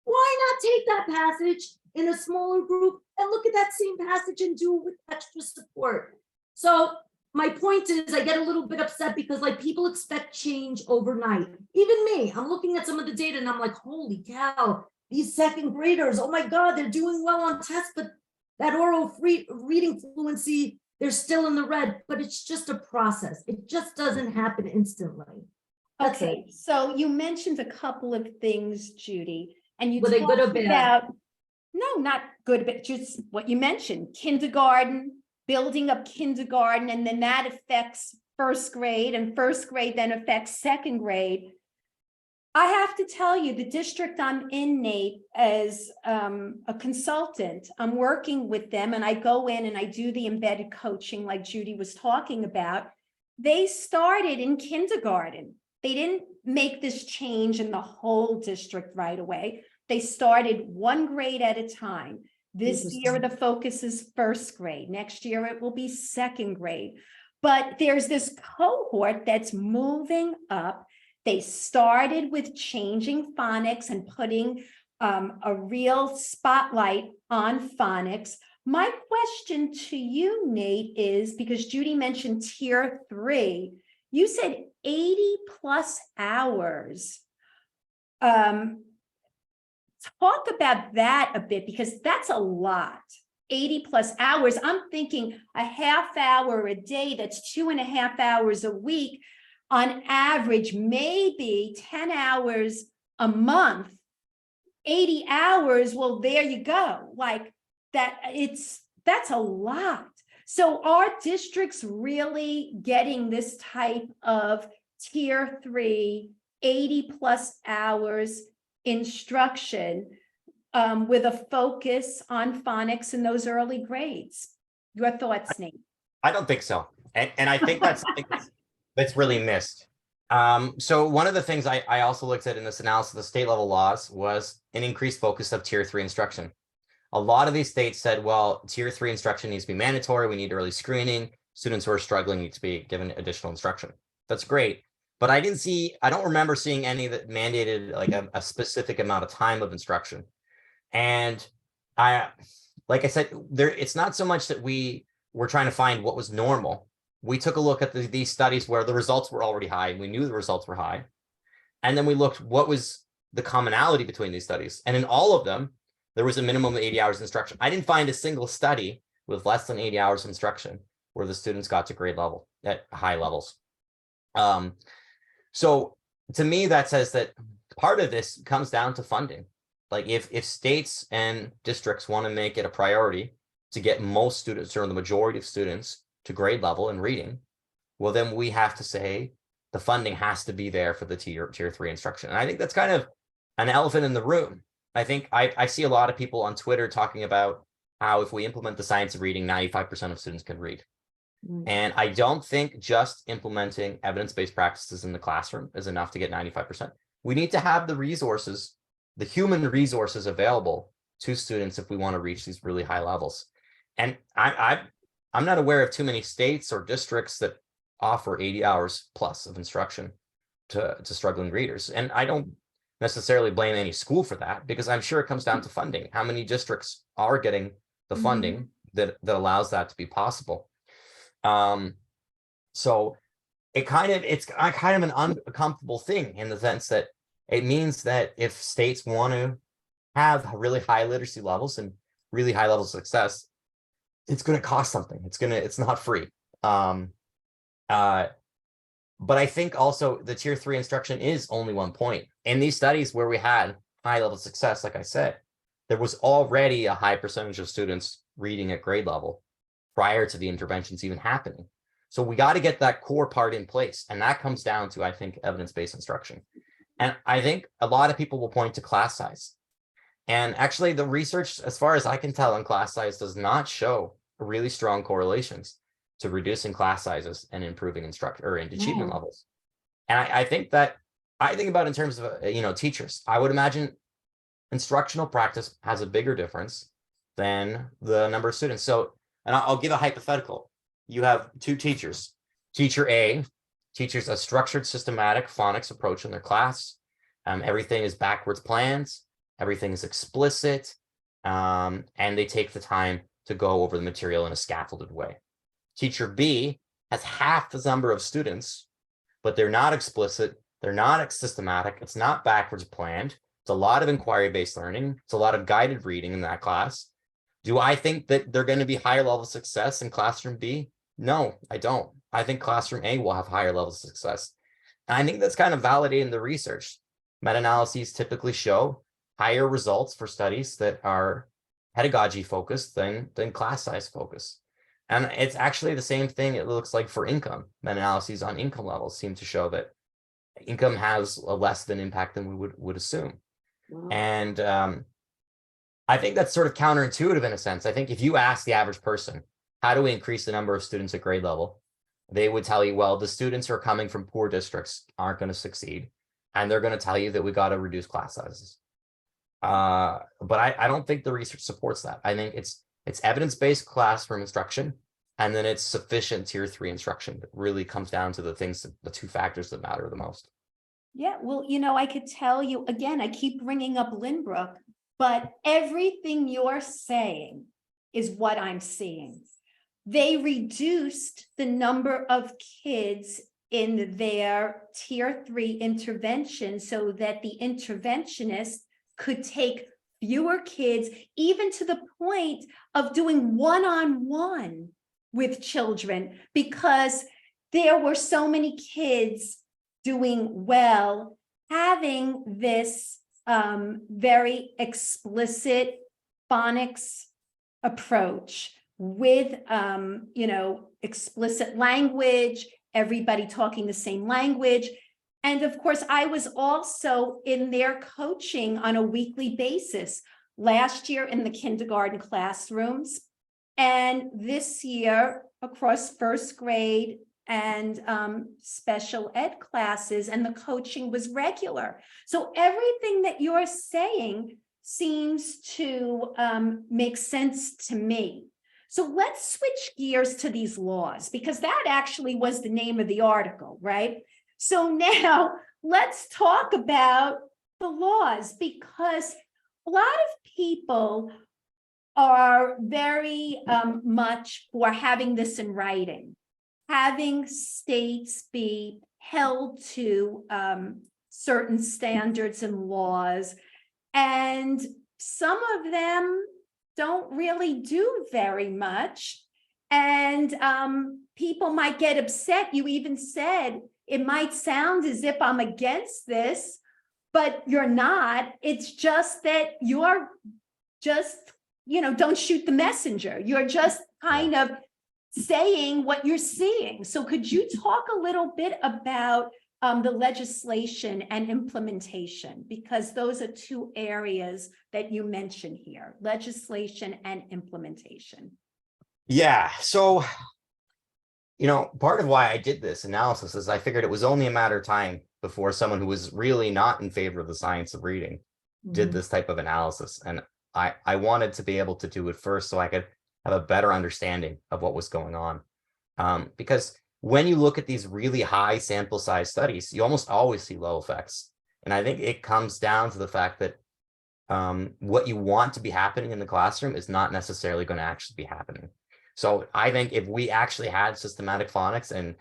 Why not take that passage in a smaller group and look at that same passage and do it with extra support? So my point is, I get a little bit upset because people expect change overnight. Even me, I'm looking at some of the data and I'm like, holy cow, these second graders, oh my God, they're doing well on tests, but that oral reading fluency, they're still in the red, but it's just a process. It just doesn't happen instantly. That's okay, it. so you mentioned a couple of things, Judy, and you Were they good or talked bad? about, no, not good, but just what you mentioned, kindergarten, building up kindergarten, and then that affects first grade, and first grade then affects second grade. I have to tell you, the district I'm in, Nate, as a consultant, I'm working with them, and I go in and I do the embedded coaching like Judy was talking about. They started in kindergarten. They didn't make this change in the whole district right away. They started one grade at a time. This year, the focus is first grade. Next year, it will be second grade. But there's this cohort that's moving up. They started with changing phonics and putting a real spotlight on phonics. My question to you, Nate, is because Judy mentioned tier 3, you said 80 plus hours. Talk about that a bit, because that's a lot. 80 plus hours. I'm thinking a half hour a day, that's 2.5 hours a week. On average, maybe 10 hours a month, 80 hours. Well, there you go. Like that, that's a lot. So are districts really getting this type of tier 3, 80 plus hours instruction with a focus on phonics in those early grades? Your thoughts, Nate? I don't think so. And I think that's something that's really missed. So one of the things I also looked at in this analysis of the state level laws was an increased focus of tier 3 instruction. A lot of these states said, well, tier 3 instruction needs to be mandatory. We need early screening. Students who are struggling need to be given additional instruction. That's great. But I don't remember seeing any that mandated like a specific amount of time of instruction. And like I said, it's not so much that we were trying to find what was normal. We took a look at these studies where the results were already high, and we knew the results were high. And then we looked what was the commonality between these studies. And in all of them, there was a minimum of 80 hours of instruction. I didn't find a single study with less than 80 hours of instruction where the students got to grade level at high levels. So to me, that says that part of this comes down to funding. Like if states and districts want to make it a priority to get most students, or the majority of students, to grade level in reading, well, then we have to say the funding has to be there for the tier 3 instruction. And I think that's kind of an elephant in the room. I think I see a lot of people on Twitter talking about how if we implement the science of reading, 95% of students can read. And I don't think just implementing evidence-based practices in the classroom is enough to get 95%. We need to have the resources, the human resources available to students if we want to reach these really high levels. And I'm not aware of too many states or districts that offer 80 hours plus of instruction to struggling readers. And I don't necessarily blame any school for that, because I'm sure it comes down to funding. How many districts are getting the funding that allows that to be possible? So it's kind of an uncomfortable thing, in the sense that it means that if states want to have really high literacy levels and really high levels of success, it's going to cost something. It's not free. But I think also the tier 3 instruction is only one point. In these studies where we had high level success, like I said, there was already a high percentage of students reading at grade level prior to the interventions even happening. So we got to get that core part in place. And that comes down to, I think, evidence-based instruction. And I think a lot of people will point to class size. And actually the research, as far as I can tell, in class size does not show really strong correlations to reducing class sizes and improving instruction or achievement No. levels. And I think that, I think about in terms of, teachers, I would imagine instructional practice has a bigger difference than the number of students. So, and I'll give a hypothetical. You have two teachers. Teacher A teaches a structured, systematic phonics approach in their class. Everything is backwards plans. Everything is explicit. And they take the time to go over the material in a scaffolded way. Teacher B has half the number of students, but they're not explicit. They're not systematic. It's not backwards planned. It's a lot of inquiry-based learning. It's a lot of guided reading in that class. Do I think that they're going to be higher level success in classroom B? No, I don't. I think classroom A will have higher levels of success. And I think that's kind of validating the research. Meta-analyses typically show higher results for studies that are pedagogy focused than class size focused. And it's actually the same thing it looks like for income. Meta-analyses on income levels seem to show that income has a less than impact than we would assume. Wow. And I think that's sort of counterintuitive in a sense. I think if you ask the average person, how do we increase the number of students at grade level? They would tell you, well, the students who are coming from poor districts aren't going to succeed. And they're going to tell you that we got to reduce class sizes. But I don't think the research supports that. I think it's evidence-based classroom instruction, and then it's sufficient tier 3 instruction that really comes down to the two factors that matter the most. Yeah, well, I could tell you, again, I keep bringing up Lynbrook, but everything you're saying is what I'm seeing. They reduced the number of kids in their tier 3 intervention so that the interventionist could take fewer kids, even to the point of doing one-on-one with children, because there were so many kids doing well, having this very explicit phonics approach with, explicit language, everybody talking the same language. And of course, I was also in their coaching on a weekly basis last year in the kindergarten classrooms, and this year across first grade and special ed classes, and the coaching was regular. So everything that you're saying seems to make sense to me. So let's switch gears to these laws, because that actually was the name of the article, right? So now let's talk about the laws, because a lot of people are very much for having this in writing, having states be held to certain standards and laws, and some of them don't really do very much. And people might get upset. You even said, it might sound as if I'm against this, but you're not. It's just that you're just, don't shoot the messenger. You're just kind of saying what you're seeing. So could you talk a little bit about the legislation and implementation? Because those are two areas that you mentioned here, legislation and implementation. Yeah, so part of why I did this analysis is I figured it was only a matter of time before someone who was really not in favor of the science of reading did this type of analysis. And I wanted to be able to do it first so I could have a better understanding of what was going on. Because when you look at these really high sample size studies, you almost always see low effects. And I think it comes down to the fact that what you want to be happening in the classroom is not necessarily going to actually be happening. So I think if we actually had systematic phonics and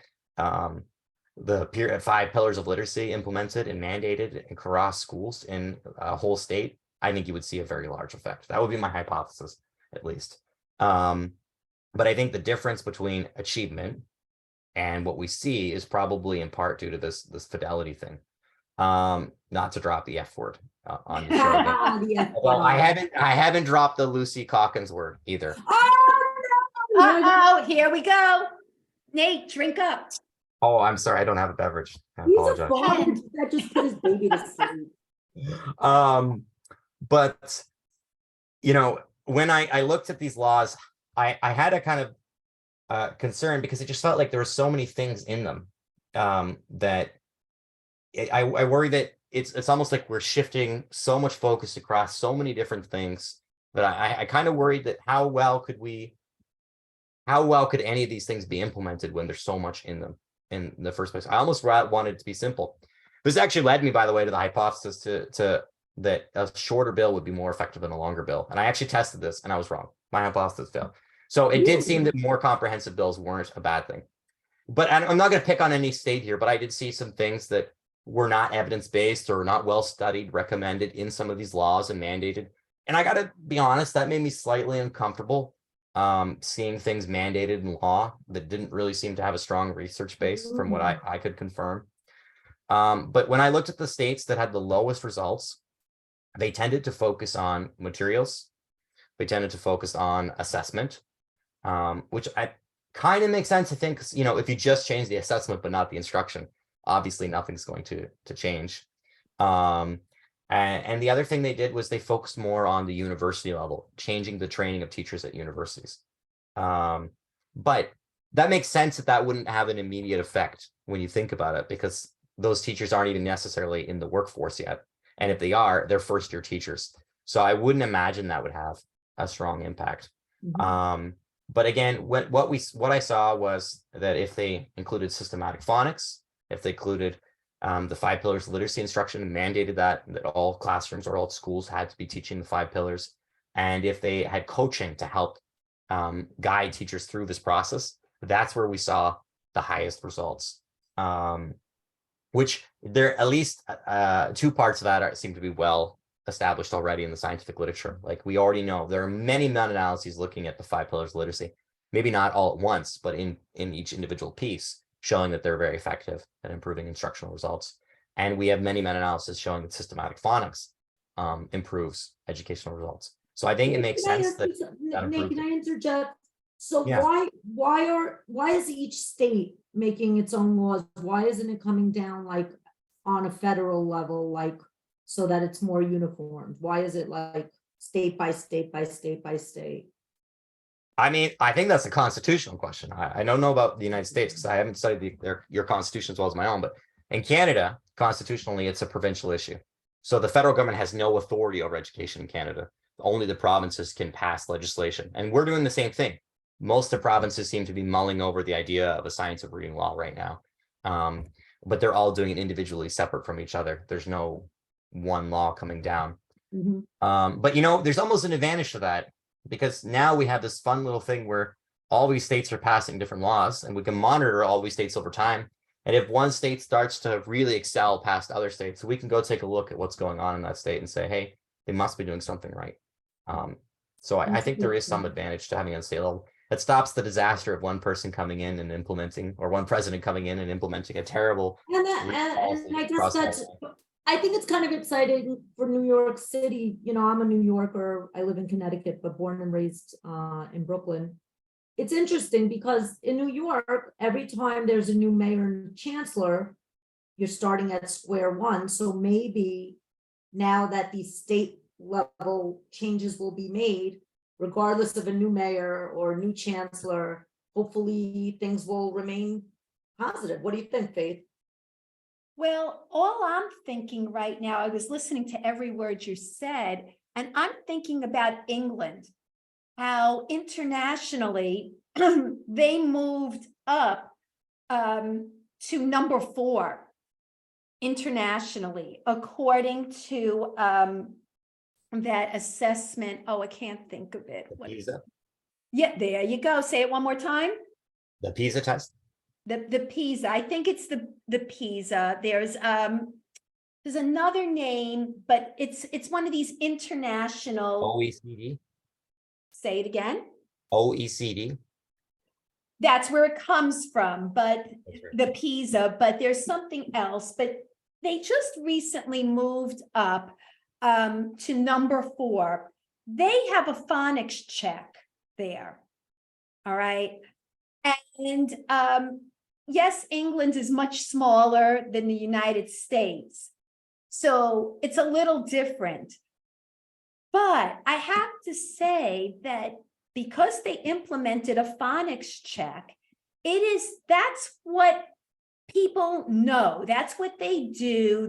the 5 pillars of literacy implemented and mandated across schools in a whole state, I think you would see a very large effect. That would be my hypothesis, at least. But I think the difference between achievement and what we see is probably in part due to this fidelity thing. Not to drop the F word on your show again. The Although I F-bomb. haven't dropped the Lucy Calkins word either. Oh, no. Uh-oh, here we go. Nate, drink up. Oh, I'm sorry, I don't have a beverage. I He's a apologize. father that just put his baby to sleep. But you know, when I looked at these laws, I had a kind of concern because it just felt like there were so many things in them that I worry that it's almost like we're shifting so much focus across so many different things that I kind of worried that how well could any of these things be implemented when there's so much in them in the first place. I almost wanted it to be simple. This actually led me, by the way, to the hypothesis to that a shorter bill would be more effective than a longer bill. And I actually tested this and I was wrong. My hypothesis failed. So it did seem that more comprehensive bills weren't a bad thing. But I'm not going to pick on any state here, but I did see some things that were not evidence-based or not well studied, recommended in some of these laws and mandated. And I got to be honest, that made me slightly uncomfortable seeing things mandated in law that didn't really seem to have a strong research base from what I could confirm. But when I looked at the states that had the lowest results, they tended to focus on materials. They tended to focus on assessment, which I kind of makes sense. I think, you know, if you just change the assessment but not the instruction, obviously nothing's going to change. And the other thing they did was they focused more on the university level, changing the training of teachers at universities. But that makes sense that wouldn't have an immediate effect when you think about it, because those teachers aren't even necessarily in the workforce yet. And if they are, they're first-year teachers. So I wouldn't imagine that would have a strong impact. But again, what I saw was that if they included systematic phonics, if they included the 5 pillars of literacy instruction and mandated that all classrooms or all schools had to be teaching the 5 pillars, and if they had coaching to help guide teachers through this process, that's where we saw the highest results. Which there at least 2 parts of that seem to be well established already in the scientific literature. Like we already know there are many meta-analyses looking at the 5 pillars of literacy, maybe not all at once, but in each individual piece, showing that they're very effective at improving instructional results. And we have many meta-analyses showing that systematic phonics improves educational results. So I think it makes sense that Nate, can I interject? So Yeah. why is each state making its own laws? Why isn't it coming down like on a federal level, like so that it's more uniform? Why is it like state by state by state by state? I mean, I think that's a constitutional question. I don't know about the United States because I haven't studied your constitution as well as my own, but in Canada, constitutionally, it's a provincial issue. So the federal government has no authority over education in Canada. Only the provinces can pass legislation. And we're doing the same thing. Most of the provinces seem to be mulling over the idea of a science of reading law right now. But they're all doing it individually separate from each other. There's no one law coming down. But you know, there's almost an advantage to that, because now we have this fun little thing where all these states are passing different laws and we can monitor all these states over time. And if one state starts to really excel past other states, we can go take a look at what's going on in that state and say, hey, they must be doing something right. So I think there is some advantage to having it on state level. It stops the disaster of one person coming in and implementing, or one president coming in and implementing a terrible. And I guess that's, I think it's kind of exciting for New York City. You know, I'm a New Yorker. I live in Connecticut, but born and raised in Brooklyn. It's interesting because in New York, every time there's a new mayor and chancellor, you're starting at square one. So maybe now that these state level changes will be made, regardless of a new mayor or new chancellor, hopefully things will remain positive. What do you think, Faith? Well, all I'm thinking right now, I was listening to every word you said, and I'm thinking about England, how internationally they moved up to number 4 internationally, according to that assessment. Oh, I can't think of it. The PISA. Yeah, there you go. Say it one more time. The PISA test. The PISA. I think it's the PISA. There's another name, but it's one of these international. OECD. Say it again. OECD. That's where it comes from, but the PISA, but there's something else. But they just recently moved up to number 4. They have a phonics check there. All right. And yes, England is much smaller than the United States. So it's a little different. But I have to say that because they implemented a phonics check, that's what people know. That's what they do.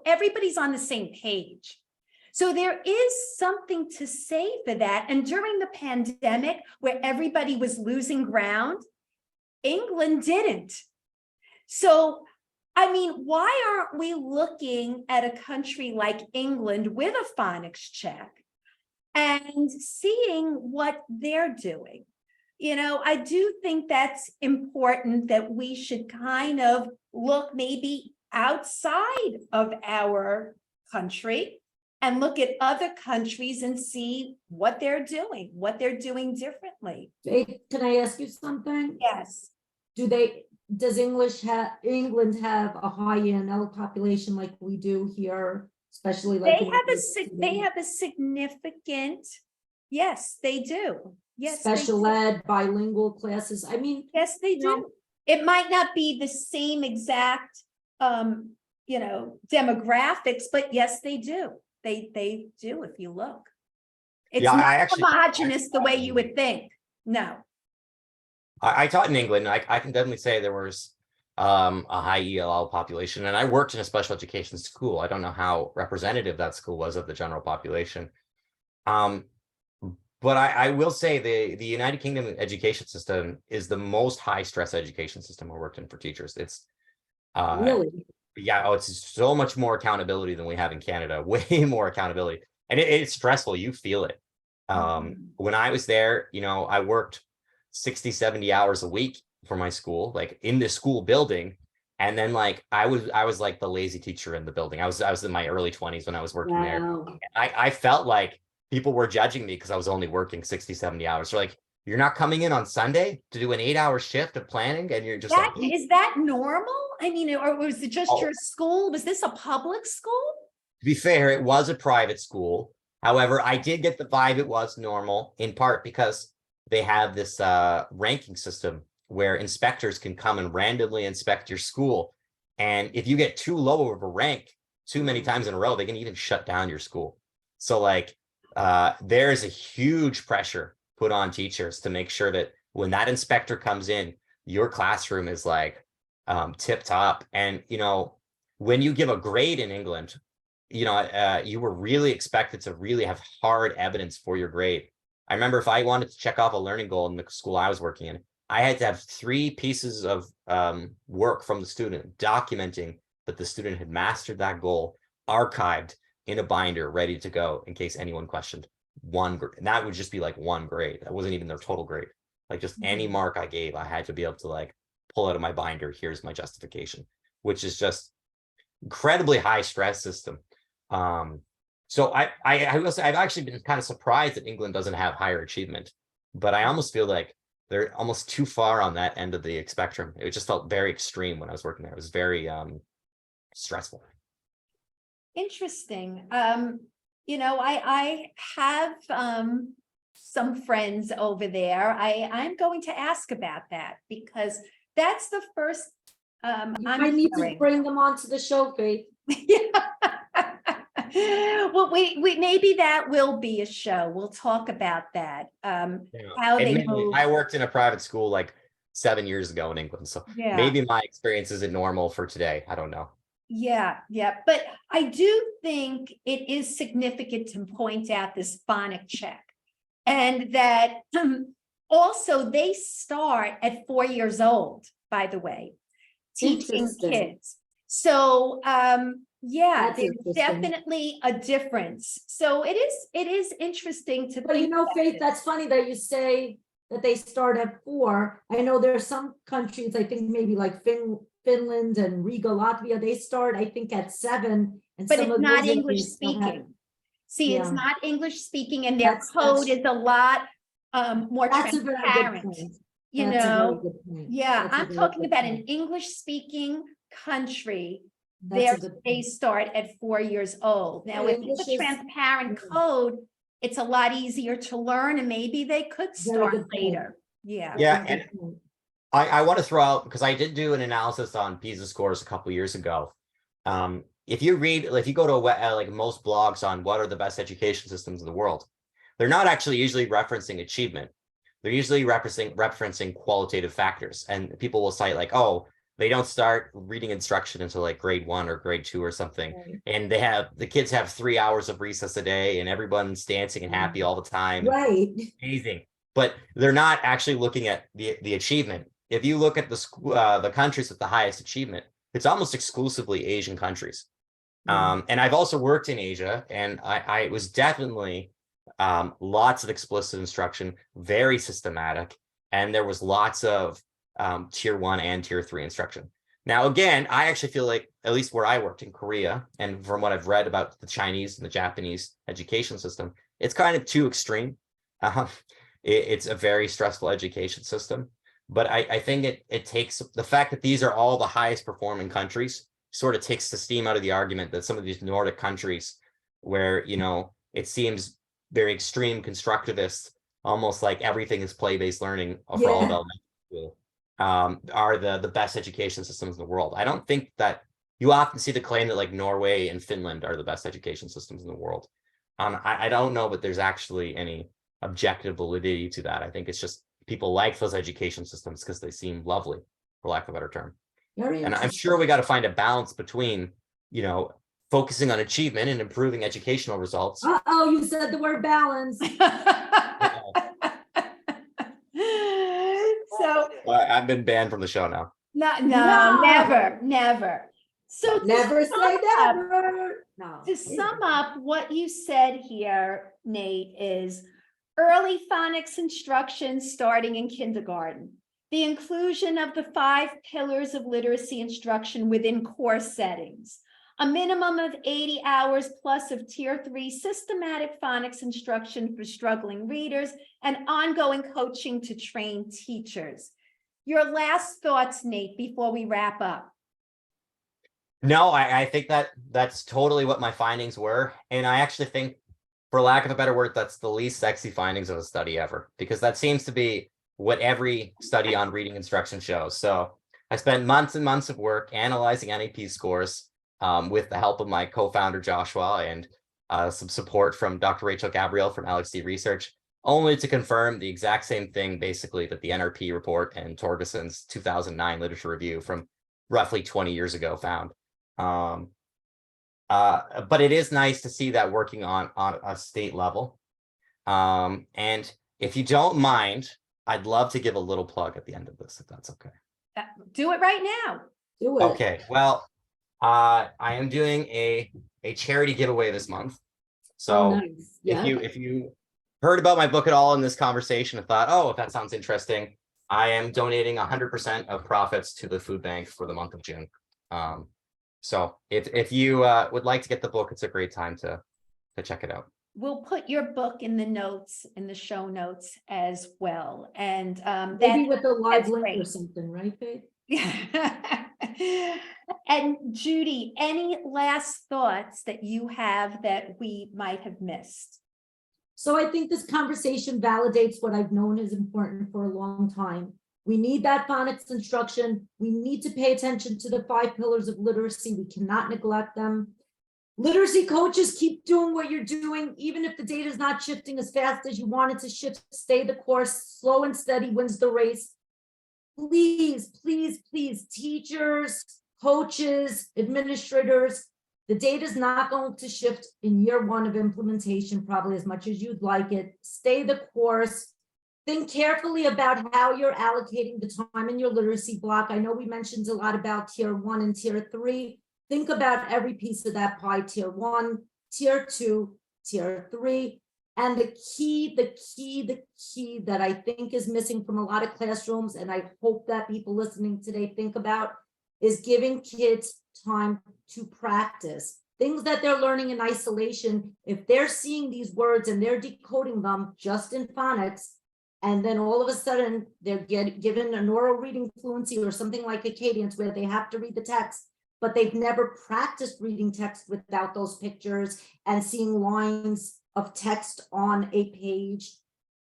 Everybody's on the same page. So there is something to say for that. And during the pandemic, where everybody was losing ground, England didn't. So, I mean, why aren't we looking at a country like England with a phonics check and seeing what they're doing? You know, I do think that's important, that we should kind of look maybe outside of our country and look at other countries and see what they're doing differently. Faith, can I ask you something? Yes. Does England have a high ENL population like we do here, especially like They have a significant, yes, they do. Yes, special ed, bilingual classes? I mean, yes, they you know, do. It might not be the same exact, demographics, but yes, they do. They do, if you look. It's Yeah, not homogeneous the way you would think. No. I taught in England. I can definitely say there was a high ELL population, and I worked in a special education school. I don't know how representative that school was of the general population. But I will say the United Kingdom education system is the most high stress education system I worked in for teachers. It's really? yeah, oh, it's so much more accountability than we have in Canada, way more accountability. And it's stressful. You feel it. When I was there, I worked 60, 70 hours a week for my school, like in the school building. And then like I was like the lazy teacher in the building. I was in my early 20s when I was working there. I felt like people were judging me because I was only working 60, 70 hours. They're like, you're not coming in on Sunday to do an 8-hour shift of planning, and you're just is that normal? I mean, or was it just your school? Was this a public school? To be fair, it was a private school. However, I did get the vibe it was normal, in part because they have this ranking system where inspectors can come and randomly inspect your school. And if you get too low of a rank too many times in a row, they can even shut down your school. So like there's a huge pressure put on teachers to make sure that when that inspector comes in, your classroom is like tip top. And, when you give a grade in England, you were really expected to really have hard evidence for your grade. I remember if I wanted to check off a learning goal in the school I was working in, I had to have 3 pieces of work from the student documenting that the student had mastered that goal, archived in a binder, ready to go in case anyone questioned one. And that would just be like 1 grade. That wasn't even their total grade. Like just any mark I gave, I had to be able to like pull out of my binder. Here's my justification, which is just incredibly high stress system. So I will say I've actually been kind of surprised that England doesn't have higher achievement, but I almost feel like they're almost too far on that end of the spectrum. It just felt very extreme when I was working there. It was very stressful. Interesting. I have some friends over there. I'm going to ask about that because that's the first I need to bring them onto the show, Faith. Well, we maybe that will be a show. We'll talk about that. How they move. I worked in a private school like 7 years ago in England, so maybe my experience isn't normal for today. I don't know. Yeah, but I do think it is significant to point out this phonic check, and that also they start at 4 years old, by the way, teaching kids. So there's definitely a difference. So it is interesting to think. But Faith, that's funny that you say that they start at 4. I know there are some countries, I think maybe like Finland and Riga, Latvia, they start, I think, at 7. But it's not English speaking. See, it's not English speaking, and their code is a lot more transparent. I'm talking about an English speaking country they good they point. start at 4 years old. Now, Right, if it's English a is- transparent yeah. code, it's a lot easier to learn, and maybe they could Very start good point. later. Yeah. Yeah, That's a and good point. I want to throw out, because I did do an analysis on PISA scores a couple years ago. If you go to like most blogs on what are the best education systems in the world, they're not actually usually referencing achievement. They're usually referencing qualitative factors. And people will cite like, oh, they don't start reading instruction until like grade 1 or grade 2 or something. Right. And the kids have 3 hours of recess a day and everyone's dancing and happy all the time. Right. Amazing. But they're not actually looking at the achievement. If you look at the countries with the highest achievement, it's almost exclusively Asian countries. Yeah. And I've also worked in Asia, and I was definitely lots of explicit instruction, very systematic, and there was lots of tier 1 and tier 3 instruction. Now, again, I actually feel like, at least where I worked in Korea, and from what I've read about the Chinese and the Japanese education system, it's kind of too extreme. It's a very stressful education system. But I think it takes the fact that these are all the highest performing countries sort of takes the steam out of the argument that some of these Nordic countries where, it seems very extreme constructivist, almost like everything is play-based learning for all of Yeah. elementary school, are the best education systems in the world. I don't think that you often see the claim that like Norway and Finland are the best education systems in the world. I don't know, but there's actually any objective validity to that. I think it's just people like those education systems because they seem lovely, for lack of a better term. Very And I'm interesting. sure we got to find a balance between, focusing on achievement and improving educational results. Uh-oh, you said the word balance. So, I've been banned from the show now. No. never. So to Never sum say up- never. No. To sum up what you said here, Nate, is early phonics instruction starting in kindergarten, the inclusion of the 5 pillars of literacy instruction within course settings, a minimum of 80 hours plus of tier 3 systematic phonics instruction for struggling readers, and ongoing coaching to train teachers. Your last thoughts, Nate, before we wrap up. No, I think that's totally what my findings were. And I actually think, for lack of a better word, that's the least sexy findings of a study ever, because that seems to be what every study on reading instruction shows. So I spent months and months of work analyzing NAP scores with the help of my co-founder, Joshua, and some support from Dr. Rachel Gabriel from LXD Research, only to confirm the exact same thing, basically, that the NRP report and Torgeson's 2009 literature review from roughly 20 years ago found. But it is nice to see that working on a state level. And if you don't mind, I'd love to give a little plug at the end of this, if that's okay. Do it right now. Do it. Okay, well, I am doing a charity giveaway this month. So Oh, nice. Yeah. if you heard about my book at all in this conversation and thought, oh, if that sounds interesting, I am donating 100% of profits to the food bank for the month of June. So if you would like to get the book, it's a great time to check it out. We'll put your book in the notes, in the show notes as well. And Maybe with a live that's link or great. something, right, Faith? And Judy, any last thoughts that you have that we might have missed? So I think this conversation validates what I've known is important for a long time. We need that phonics instruction. We need to pay attention to the 5 pillars of literacy. We cannot neglect them. Literacy coaches, keep doing what you're doing, even if the data is not shifting as fast as you want it to shift. Stay the course. Slow and steady wins the race. Please, please, please, teachers, coaches, administrators, the data is not going to shift in year 1 of implementation, probably as much as you'd like it. Stay the course. Think carefully about how you're allocating the time in your literacy block. I know we mentioned a lot about tier 1 and tier 3. Think about every piece of that pie, tier 1, tier 2, tier 3. And the key that I think is missing from a lot of classrooms, and I hope that people listening today think about, is giving kids time to practice things that they're learning in isolation. If they're seeing these words and they're decoding them just in phonics, and then all of a sudden they're given an oral reading fluency or something like a cadence where they have to read the text, but they've never practiced reading text without those pictures and seeing lines of text on a page,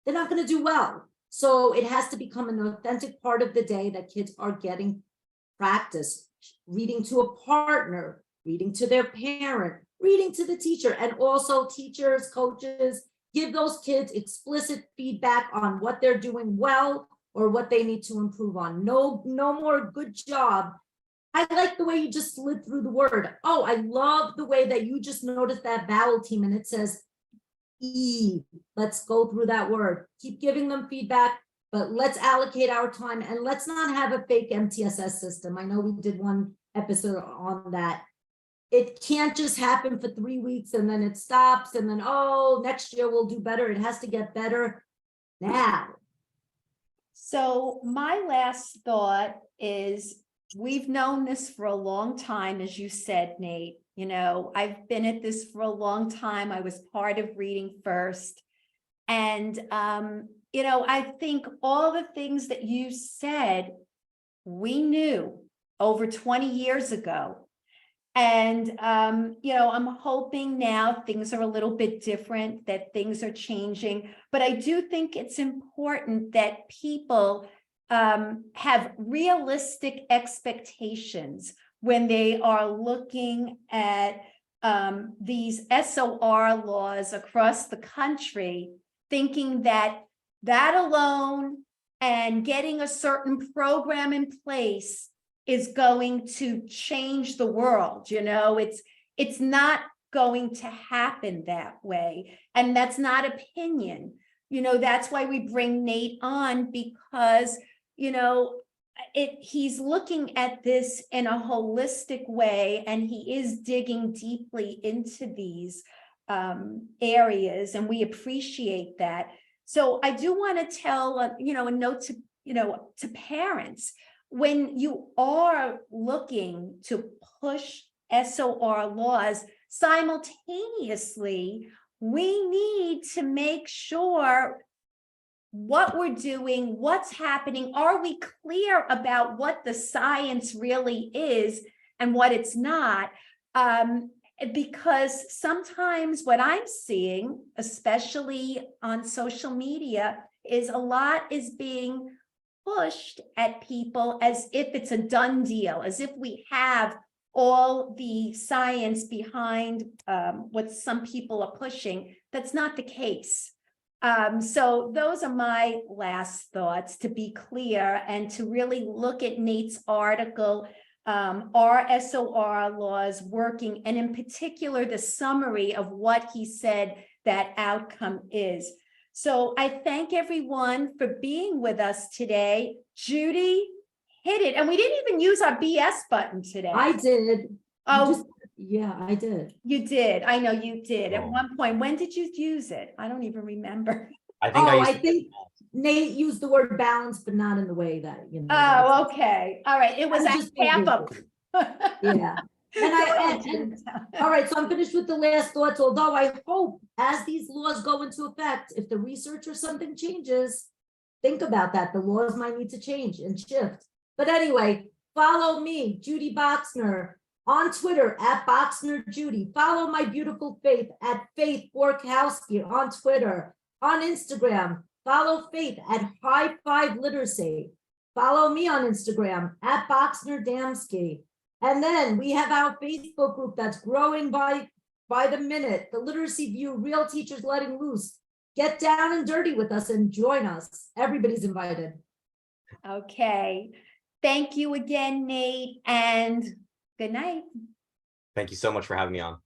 they're not going to do well. So it has to become an authentic part of the day that kids are getting practice, reading to a partner, reading to their parent, reading to the teacher, and also teachers, coaches, give those kids explicit feedback on what they're doing well or what they need to improve on. No more good job. I like the way you just slid through the word. Oh, I love the way that you just noticed that vowel team and it says E. Let's go through that word. Keep giving them feedback, but let's allocate our time and let's not have a fake MTSS system. I know we did one episode on that. It can't just happen for 3 weeks and then it stops and then, oh, next year we'll do better. It has to get better now. So my last thought is, we've known this for a long time, as you said, Nate. You know, I've been at this for a long time. I was part of Reading First. And, you know, I think all the things that you said, we knew over 20 years ago. And, you know, I'm hoping now things are a little bit different, that things are changing. But I do think it's important that people have realistic expectations when they are looking at these SOR laws across the country, thinking that that alone and getting a certain program in place is going to change the world. You know, it's not going to happen that way. And that's not opinion. You know, that's why we bring Nate on, because, you know, he's looking at this in a holistic way, and he is digging deeply into these areas, and we appreciate that. So I do want to tell, you know, a note to, you know, to parents, when you are looking to push SOR laws, simultaneously, we need to make sure what we're doing, what's happening. Are we clear about what the science really is and what it's not? Because sometimes what I'm seeing, especially on social media, is a lot is being pushed at people as if it's a done deal, as if we have all the science behind what some people are pushing. That's not the case. So those are my last thoughts, to be clear, and to really look at Nate's article, are SOR laws working, and in particular, the summary of what he said that outcome is. So I thank everyone for being with us today. Judy hit it, and we didn't even use our BS button today. I did. Oh, Yeah, I did. you did. I know you did at Oh. one point. When did you use it? I don't even remember. I think I think Nate used the word balance, but not in the way that, you know. Oh, okay. All right. It was I'm a just half up. Yeah. And all right, so I'm finished with the last thoughts, although I hope as these laws go into effect, if the research or something changes, think about that. The laws might need to change and shift. But anyway, follow me, Judy Boxner, on Twitter at Boxner Judy. Follow my beautiful Faith at Faith Borkowski on Twitter. On Instagram, follow Faith at High Five Literacy. Follow me on Instagram at Boxner Damsky. And then we have our Facebook group that's growing by the minute, the Literacy View, Real Teachers Letting Loose. Get down and dirty with us and join us. Everybody's invited. Okay. Thank you again, Nate, and good night. Thank you so much for having me on.